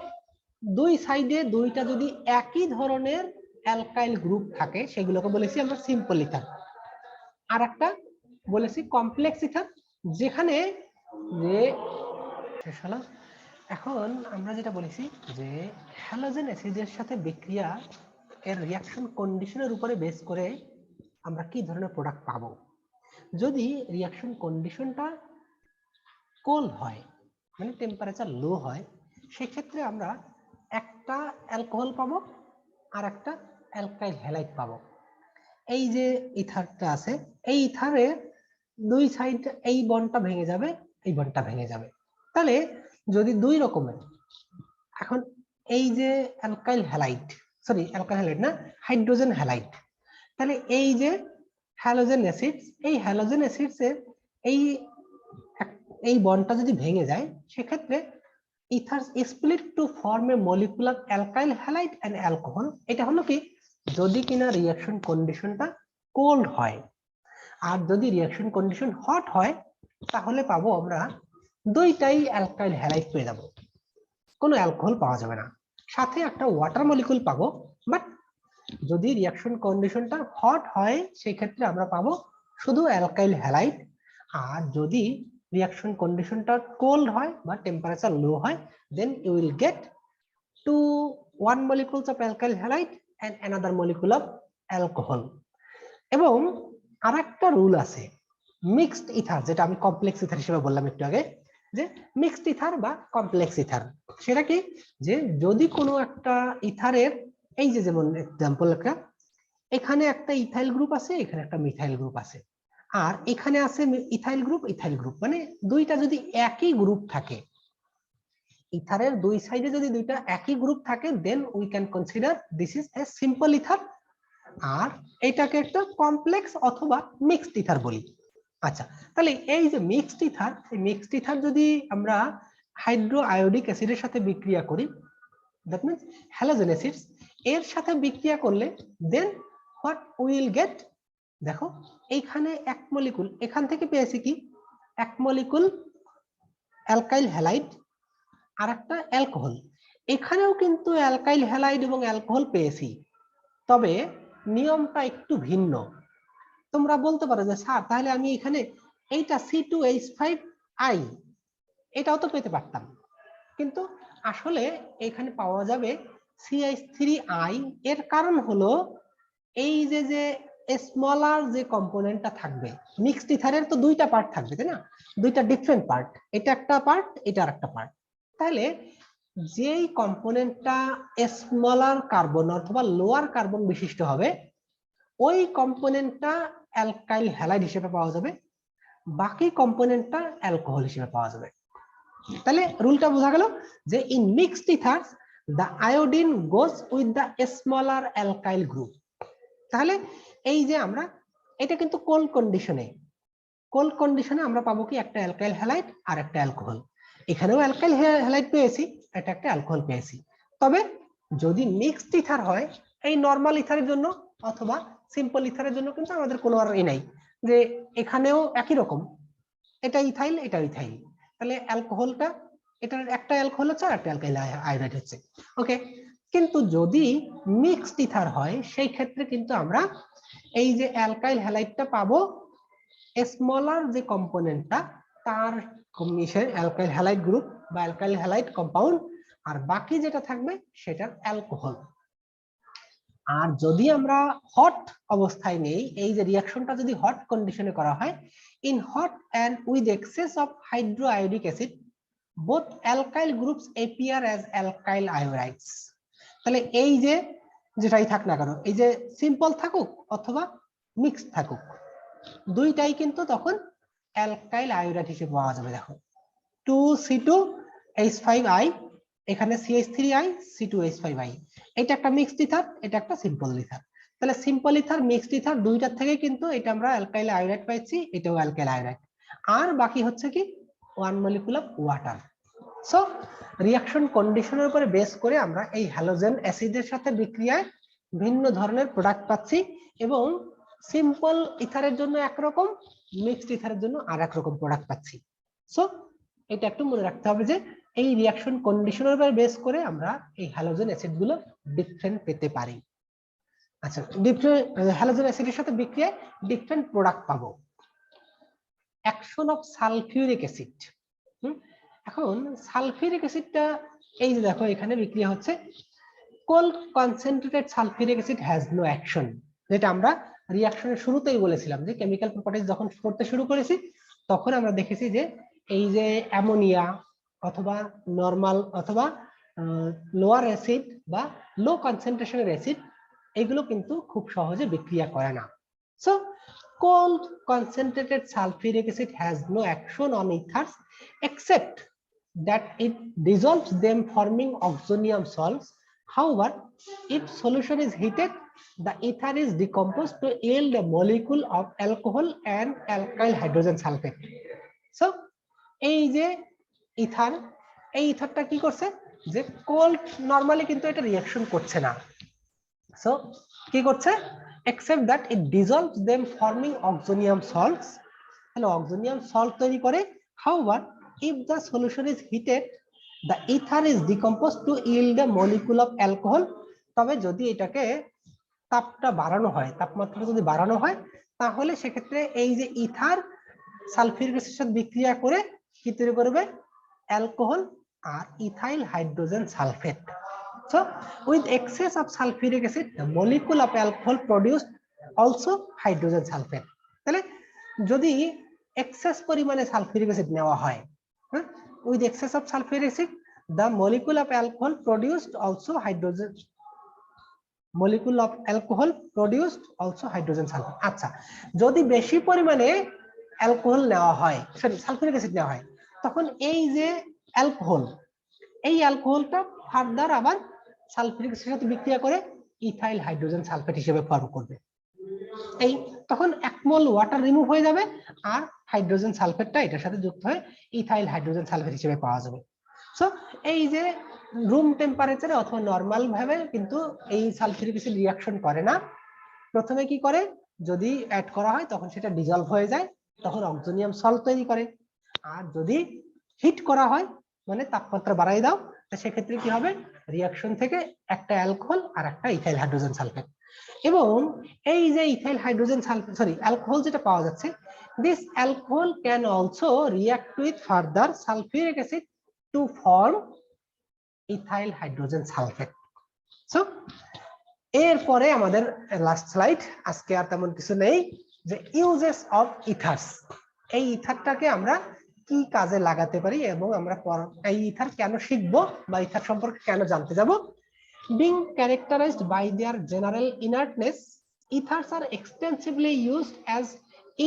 দুই সাইডে দুইটা যদি একই ধরনের অ্যালকাইল গ্রুপ থাকে সেগুলোকে বলেছি আমরা সিম্পল ইথার। আর একটা বলেছি কমপ্লেক্স ইথার, যেখানে যে শেষ হলো। এখন আমরা যেটা বলেছি যে হ্যালোজেন অ্যাসিডের সাথে বিক্রিয়া এর রিঅ্যাকশন কন্ডিশনের উপরে বেস করে আমরা কি ধরনের প্রোডাক্ট পাবো। যদি রিঅ্যাকশন কন্ডিশনটা কোল্ড হয় মানে টেম্পারেচার লো হয়, সেক্ষেত্রে আমরা একটা অ্যালকোহল পাবো আর একটা অ্যালকাইল হ্যালাইড পাবো। এই যে ইথারটা আছে, এই ইথারের দুই সাইড এই বন্ডটা ভেঙে যাবে, এই বন্ডটা ভেঙে যাবে। তাহলে যদি দুই রকমের, এখন এই যে alkyl halide, sorry alkyl halide না, হাইড্রোজেন হ্যালাইড, তাহলে এই যে হ্যালোজেন অ্যাসিডস, এই হ্যালোজেন অ্যাসিডস এর এই বন্ডটা যদি ভেঙে যায় সেক্ষেত্রে ethers split to form a molecular alkyl halide and alcohol. এটা হলো কি যদি কিনা রিঅ্যাকশন কন্ডিশনটা কোল্ড হয়। আর যদি রিঅ্যাকশন কন্ডিশন হট হয় তাহলে পাবো আমরা দুইটাই অ্যালকাইল হ্যালাইড পেয়ে যাবো, কোনো অ্যালকোহল পাওয়া যাবে না, সাথে একটা ওয়াটার মলিকুল পাবো। বাট যদি রিঅ্যাকশন কন্ডিশনটা হট হয় সেই ক্ষেত্রে আমরা পাবো শুধু অ্যালকাইল হ্যালাইড। আর যদি রিঅ্যাকশন কন্ডিশনটা কোল্ড হয় বা টেম্পারেচার লো হয়, then you will get one molecules of alkyl halide and another molecule of alcohol. এবং আরেকটা রুল আছে মিক্সড ইথার, যেটা আমি কমপ্লেক্স ইথার হিসেবে বললাম একটু আগে, যে মিক্সড ইথার বা কমপ্লেক্স ইথার। সেটা কি যে যদি কোনো একটা ইথারের এই যে যেমন এক্সাম্পল একটা, এখানে একটা ইথাইল গ্রুপ আছে, এখানে একটা মিথাইল গ্রুপ আছে, আর এখানে আছে ইথাইল গ্রুপ, মানে দুইটা যদি একই গ্রুপ থাকে, ইথারের দুই সাইডে যদি দুইটা একই গ্রুপ থাকে, then we can consider this is a simple ether, আর এটাকে একটা কমপ্লেক্স অথবা মিক্সড ইথার বলি। আচ্ছা, তাহলে এই যে মিক্সড ইথার, এই মিক্সড ইথার যদি আমরা হাইড্রোআয়োডিক অ্যাসিডের সাথে বিক্রিয়া করি, দ্যাট মিন্স হ্যালোজেন অ্যাসিডস এর সাথে বিক্রিয়া করলে দেন হোয়াট উইল গেট, দেখো এইখানে এক মলিকুল, এখান থেকে পেয়েছি কি এক মলিকুল অ্যালকাইল হ্যালাইড আর একটা অ্যালকোহল, এখানেও কিন্তু অ্যালকাইল হ্যালাইড এবং অ্যালকোহল পেয়েছি, তবে নিয়মটা একটু ভিন্ন। তোমরা বলতে পারো যে স্যার তাহলে আমি এখানে এইটা C2H5I এটাও তো পেতে পারতাম, কিন্তু আসলে এখানে পাওয়া যাবে CH3I। এর কারণ হলো এই যে স্মলার যে কম্পোনেন্টটা থাকবে, মিক্সড ইথারের তো দুইটা পার্ট থাকবে তাই না, দুইটা ডিফারেন্ট পার্ট, এটা একটা পার্ট এটা আরেকটা পার্ট। তাহলে যেই কম্পোনেন্টটা স্মলার কার্বন অথবা লোয়ার কার্বন বিশিষ্ট হবে ওই কম্পোনেন্টটা অ্যালকাইল হ্যালাইড হিসেবে পাওয়া যাবে, বাকি কম্পোনেন্টটা অ্যালকোহল হিসেবে পাওয়া যাবে। তাহলে রুলটা বোঝা গেল যে in mixed ethers the iodine goes with the smaller alkyl group। তাহলে এই যে আমরা এটা কিন্তু কোল্ড কন্ডিশনে আমরা পাবো কি একটা অ্যালকাইল হ্যালাইড আর একটা অ্যালকোহল, এখানেও অ্যালকাইল হ্যালাইড পেয়েছি, এটা একটা অ্যালকোহল পেয়েছি। তবে যদি মিক্সড ইথার হয়, এই নরমাল ইথারের জন্য অথবা সিম্পল ইথারের জন্য কিন্তু আমাদের কোনো আর নাই যে এখানেও একই রকম, এটা ইথাইল এটা ইথাইল, তাহলে অ্যালকোহলটা এটার একটা অ্যালকোহল হচ্ছে আর একটা অ্যালকাইল আয়োডাইড হচ্ছে। ওকে, কিন্তু যদি মিক্সড ইথার হয় সেই ক্ষেত্রে কিন্তু আমরা এই যে অ্যালকাইল হ্যালাইডটা পাবো, স্মলার যে কম্পোনেন্টটা তার মিশের অ্যালকাইল হ্যালাইড গ্রুপ বা অ্যালকাইল হ্যালাইড কম্পাউন্ড, আর বাকি যেটা থাকবে সেটার অ্যালকোহল। আর যদি আমরা হট অবস্থায় নেই, এই যে রিঅ্যাকশনটা যদি হট কন্ডিশনে করা হয়, in hot and with excess of hydroiodic acid both alkyl groups appear as alkyl iodides. তাহলে এই যে যেটাই থাক না কেন, এই যে সিম্পল থাকুক অথবা মিক্সড থাকুক, দুইটাই কিন্তু তখন অ্যালকাইল আয়োডাইড হিসেবে পাওয়া যাবে। দেখো 2C2H5I, এখানে CH3I C2H5I, এটা একটা মিক্সড ইথার, এটা একটা সিম্পল ইথার। তাহলে সিম্পল ইথার মিক্সড ইথার দুইটার থেকে কিন্তু এটা আমরা অ্যালকাইল আয়োডাইড পাইছি, এটাও অ্যালকাইল আয়োডাইড, আর বাকি হচ্ছে কি one molecule of water. So reaction কন্ডিশনের উপরে বেস করে আমরা এই হ্যালোজেন অ্যাসিডের সাথে বিক্রিয়ায় ভিন্ন ধরনের প্রোডাক্ট পাচ্ছি, এবং সিম্পল ইথারের জন্য একরকম, মিক্সড ইথারের জন্য আর এক রকম প্রোডাক্ট পাচ্ছি। সো এটা একটু মনে রাখতে হবে যে এই রিঅ্যাকশন কন্ডিশনের উপর বেস করে আমরা এই হ্যালোজেন অ্যাসিড গুলো ডিফারেন্ট পেতে পারি। আচ্ছা, ডিফারেন্ট হ্যালোজেন অ্যাসিডের সাথে বিক্রিয়ায় ডিফারেন্ট প্রোডাক্ট পাবো। Action of sulphuric acid. এখন সালফিউরিক অ্যাসিডটা এই যে দেখো এখানে বিক্রিয়া হচ্ছে, cold concentrated sulphuric acid has no action, যেটা আমরা রিঅ্যাকশনের শুরুতেই বলেছিলাম যে কেমিক্যাল প্রপার্টিজ যখন পড়তে শুরু করেছি তখন আমরা দেখেছি যে এই যে অ্যামোনিয়া অথবা নরমাল অথবা লোয়ার অ্যাসিড বা লো কনসেন্ট্রেশনের অ্যাসিড এগুলো কিন্তু খুব সহজে বিক্রিয়া করে না। So cold concentrated sulfuric acid has no action on ethers except that it dissolves them forming oxonium salts. However, if solution is heated, the ether is decomposed to yield a molecule of alcohol and alkyl hydrogen sulfate. So এই যে ether, এই ইথারটা কি করছে যে cold, normally কিন্তু এটা reaction করছে না, সো কি করছে, except that it dissolves them forming oxonium salts, তাহলে oxonium salt তৈরি করে। However, if the solution is heated, the ether is decomposed to yield a molecule of alcohol. তবে যদি এটাকে তাপটা বাড়ানো হয়, তাপমাত্রা যদি বাড়ানো হয়, তাহলে সেক্ষেত্রে এই যে ইথার সালফিউরিক অ্যাসিডের সাথে বিক্রিয়া করে কি তৈরি করবে, অ্যালকোহল আর ethyl hydrogen sulphate. So with excess of sulfuric acid, the molecule of alcohol produced also hydrogen sulfate. তাহলে যদি এক্সেস পরিমাণে সালফিউরিক অ্যাসিড নেওয়া হয়, with excess of sulfuric acid, the molecule of alcohol produced also hydrogen, molecule of alcohol produced also hydrogen sulfate. আচ্ছা, যদি বেশি পরিমাণে alcohol নেওয়া হয়, সরি সালফিউরিক অ্যাসিড নেওয়া হয়, তখন এই যে অ্যালকোহল, এই অ্যালকোহলটা ফার্দার আবার সালফিউরিক অ্যাসিডের সাথে বিক্রিয়া করে ইথাইল হাইড্রোজেন সালফেট হিসেবে ফর্ম করবে। এই তখন এক মোল ওয়াটার রিমুভ হয়ে যাবে আর হাইড্রোজেন সালফেটটা এটার সাথে যুক্ত হয়ে ইথাইল হাইড্রোজেন সালফেট হিসেবে পাওয়া যাবে। সো এই যে রুম টেম্পারেচারে অথবা নরমাল ভাবে কিন্তু এই সালফিউরিক অ্যাসিড রিঅ্যাকশন করে না। প্রথমে কি করে, যদি অ্যাড করা হয় তখন সেটা ডিজলভ হয়ে যায়, তখন অক্সোনিয়াম সল্ট তৈরি করে। আর যদি হিট করা হয়, মানে তাপমাত্রা বাড়াই দাও, সেক্ষেত্রে কি হবে, রিঅ্যাকশন থেকে একটা অ্যালকোহল আর একটা ইথাইল হাইড্রোজেন সালফেট। এবং এই যে ethyl hydrogen sulphate, sorry alcohol যেটা পাওয়া যাচ্ছে, this alcohol can also react with further sulphuric acid to form ethyl hydrogen sulphate. So এরপরে আমাদের লাস্ট স্লাইড, আজকে আর তেমন কিছু নেই, যে ইউজেস অফ ইথার্স। এই ইথারটাকে আমরা কি কাজে লাগাতে পারি এবং আমরা এই ইথার কেন শিখবো বা ইথার সম্পর্কে কেন জানতে যাব। Being characterized by their general inertness, ethers are extensively used as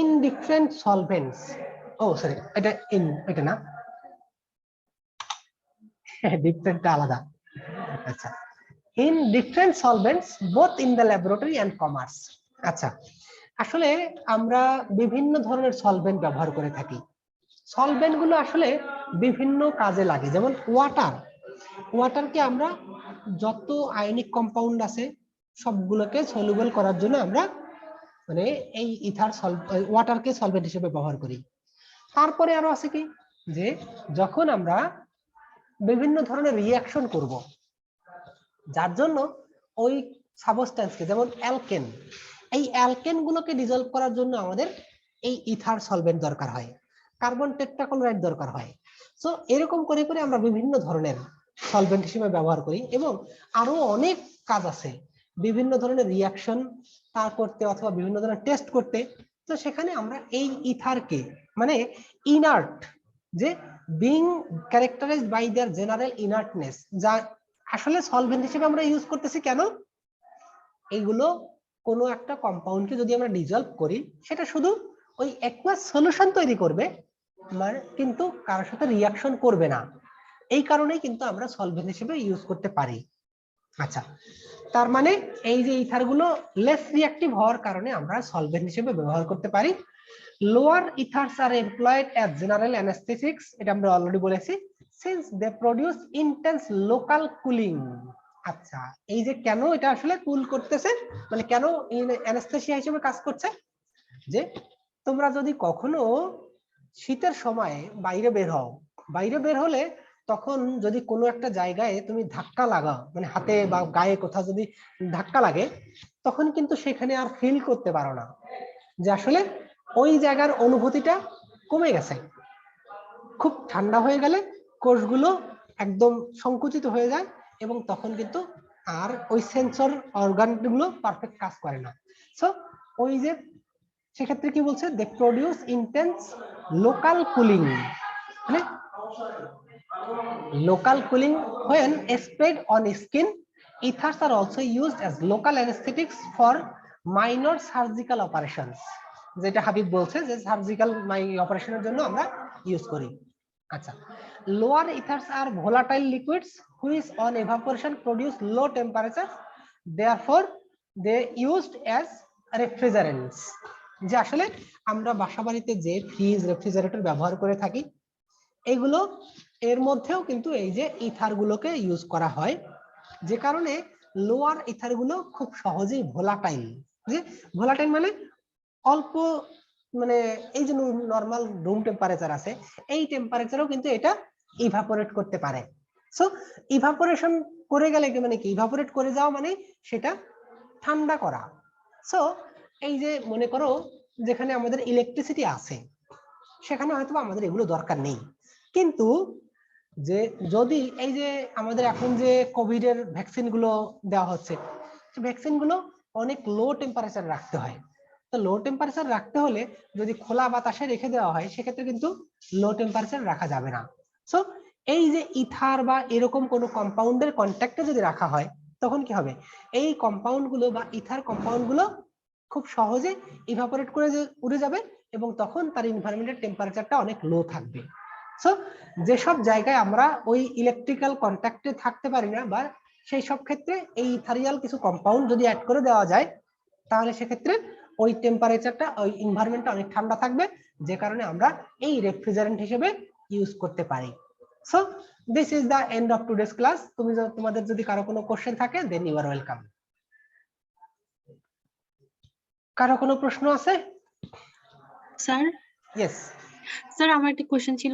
indifferent solvents. Oh sorry, এটা না, ডিফারেন্ট আলাদা। আচ্ছা, in different solvents both in the laboratory and commerce. আচ্ছা, আসলে আমরা বিভিন্ন ধরনের সলভেন্ট ব্যবহার করে থাকি। সলভেন্ট গুলো আসলে বিভিন্ন কাজে লাগে, যেমন ওয়াটারকে আমরা যত আয়নিক কম্পাউন্ড আছে সবগুলোকে সলিউবল করার জন্য আমরা মানে এই ইথার ওয়াটারকে সলভেন্ট হিসেবে ব্যবহার করি। তারপরে আরো আছে কি যে যখন আমরা বিভিন্ন ধরনের রিঅ্যাকশন করব, যার জন্য ওই সাবস্টেন্সকে, যেমন অ্যালকেন, এই অ্যালকেন গুলোকে ডিজলভ করার জন্য আমাদের এই ইথার সলভেন্ট দরকার হয়, কার্বন টেট্রাক্লোরাইড দরকার হয়। সো এরকম করে করে আমরা বিভিন্ন ধরনের সলভেন্ট হিসেবে ব্যবহার করি, এবং আরো অনেক কাজ আছে বিভিন্ন ধরনের রিঅ্যাকশন তা করতে অথবা বিভিন্ন ধরনের টেস্ট করতে। তো সেখানে আমরা এই ইথারকে মানে ইনার্ট, যে being characterised by their general inertness, যা আসলে সলভেন্ট হিসেবে আমরা ইউজ করতেছি কেন, এইগুলো কোনো একটা কম্পাউন্ডকে যদি আমরা ডিজলভ করি সেটা শুধু ওই অ্যাকুয়াস সলিউশন তৈরি করবে, মানে কিন্তু কারোর সাথে রিঅ্যাকশন করবে না। এই কারণেই কিন্তু আমরা সলভেন্ট হিসেবে ইউজ করতে পারি। আচ্ছা, তার মানে এই যে ইথারগুলো লেস রিঅ্যাক্টিভ হওয়ার কারণে আমরা সলভেন্ট হিসেবে ব্যবহার করতে পারি। Lower ethers are employed as general anaesthetics, এটা আমরা অলরেডি বলেছি, since they produce intense local cooling. আচ্ছা, এই যে কেন এটা আসলে কুল করতেছে, মানে কেন অ্যানেস্থেসিয়া হিসেবে কাজ করছে, যে তোমরা যদি কখনো শীতের সময় বাইরে বের হও, বাইরে বের হলে তখন যদি কোনো একটা জায়গায় তুমি ধাক্কা লাগাও, মানে হাতে বা গায়ে কোথাও যদি ধাক্কা লাগে, তখন কিন্তু সেখানে আর ফিল করতে পারো না যে আসলে ওই জায়গার অনুভূতিটা কমে গেছে। খুব ঠান্ডা হয়ে গেলে কোষগুলো একদম সংকুচিত হয়ে যায়, এবং তখন কিন্তু আর ওই সেন্সর অর্গানগুলো পারফেক্ট কাজ করে না। সো ওই যে সেক্ষেত্রে কি বলছে, দে প্রডিউস ইন্টেন্স লোকাল কুলিং, মানে local cooling when sprayed on skin. Ethers are also used as local anesthetics for minor surgical operations, যেটা হাবিব বলছে যে সার্জিক্যাল অপারেশনের জন্য আমরা ইউজ করি। আচ্ছা, lower ethers are volatile liquids which on evaporation produce low temperature, therefore they used as refrigerants, যে আসলে আমরা বাসাবাড়িতে যে ফ্রিজ রেফ্রিজারেটর ব্যবহার করে থাকি, এগুলো এর মধ্যেও কিন্তু এই যে ইথার গুলোকে ইউজ করা হয়, যে কারণে লোয়ার ইথার গুলো খুব সহজেই ভোলাটাইল, যে ভোলাটাইল মানে অল্প, মানে এই যে নরমাল রুম টেম্পারেচার আছে, এই টেম্পারেচারও কিন্তু এটা ইভাপোরেট করতে পারে। সো ইভাপোরেশন করে গেলে মানে কি, ইভাপোরেট করে যাওয়া মানে সেটা ঠান্ডা করা। সো এই যে মনে করো যেখানে আমাদের ইলেকট্রিসিটি আছে সেখানে হয়তো আমাদের এগুলো দরকার নেই, কিন্তু যে যদি এই যে আমাদের এখন যে কোভিড এর ভ্যাকসিন গুলো দেওয়া হচ্ছে, ভ্যাকসিন গুলো অনেক লো টেম্পারেচার রাখতে হয়। তো লো টেম্পারেচার রাখতে হলে যদি খোলা বাতাসে রেখে দেওয়া হয়, সেক্ষেত্রে কিন্তু লো টেম্পারেচার রাখা যাবে না। সো এই যে ইথার বা এরকম কোনো কম্পাউন্ডের কন্ট্যাক্টে যদি রাখা হয়, তখন কি হবে, এই কম্পাউন্ড গুলো বা ইথার কম্পাউন্ড গুলো খুব সহজে ইভাপোরেট করে উড়ে যাবে, এবং তখন তার এনভায়রনমেন্টের টেম্পারেচারটা অনেক লো থাকবে। সো যেসব জায়গায় আমরা ওই ইলেকট্রিক্যাল কন্ট্যাক্টে থাকতে পারি না, বা সেই সব ক্ষেত্রে এই ইথারিয়াল কিছু কম্পাউন্ড যদি অ্যাড করে দেওয়া যায়, তাহলে সেক্ষেত্রে ওই টেম্পারেচারটা, ওই এনভায়রনমেন্টটা অনেক ঠান্ডা থাকবে, যে কারণে আমরা এই রেফ্রিজারেন্ট হিসেবে ইউজ করতে পারি। So this is the end of today's class. তোমাদের যদি কারো কোনো কোশ্চেন থাকে, দেন ইউ আর ওয়েলকাম। কারো কোনো প্রশ্ন আছে? Sir, yes. স্যার আমার একটা কোশ্চেন ছিল।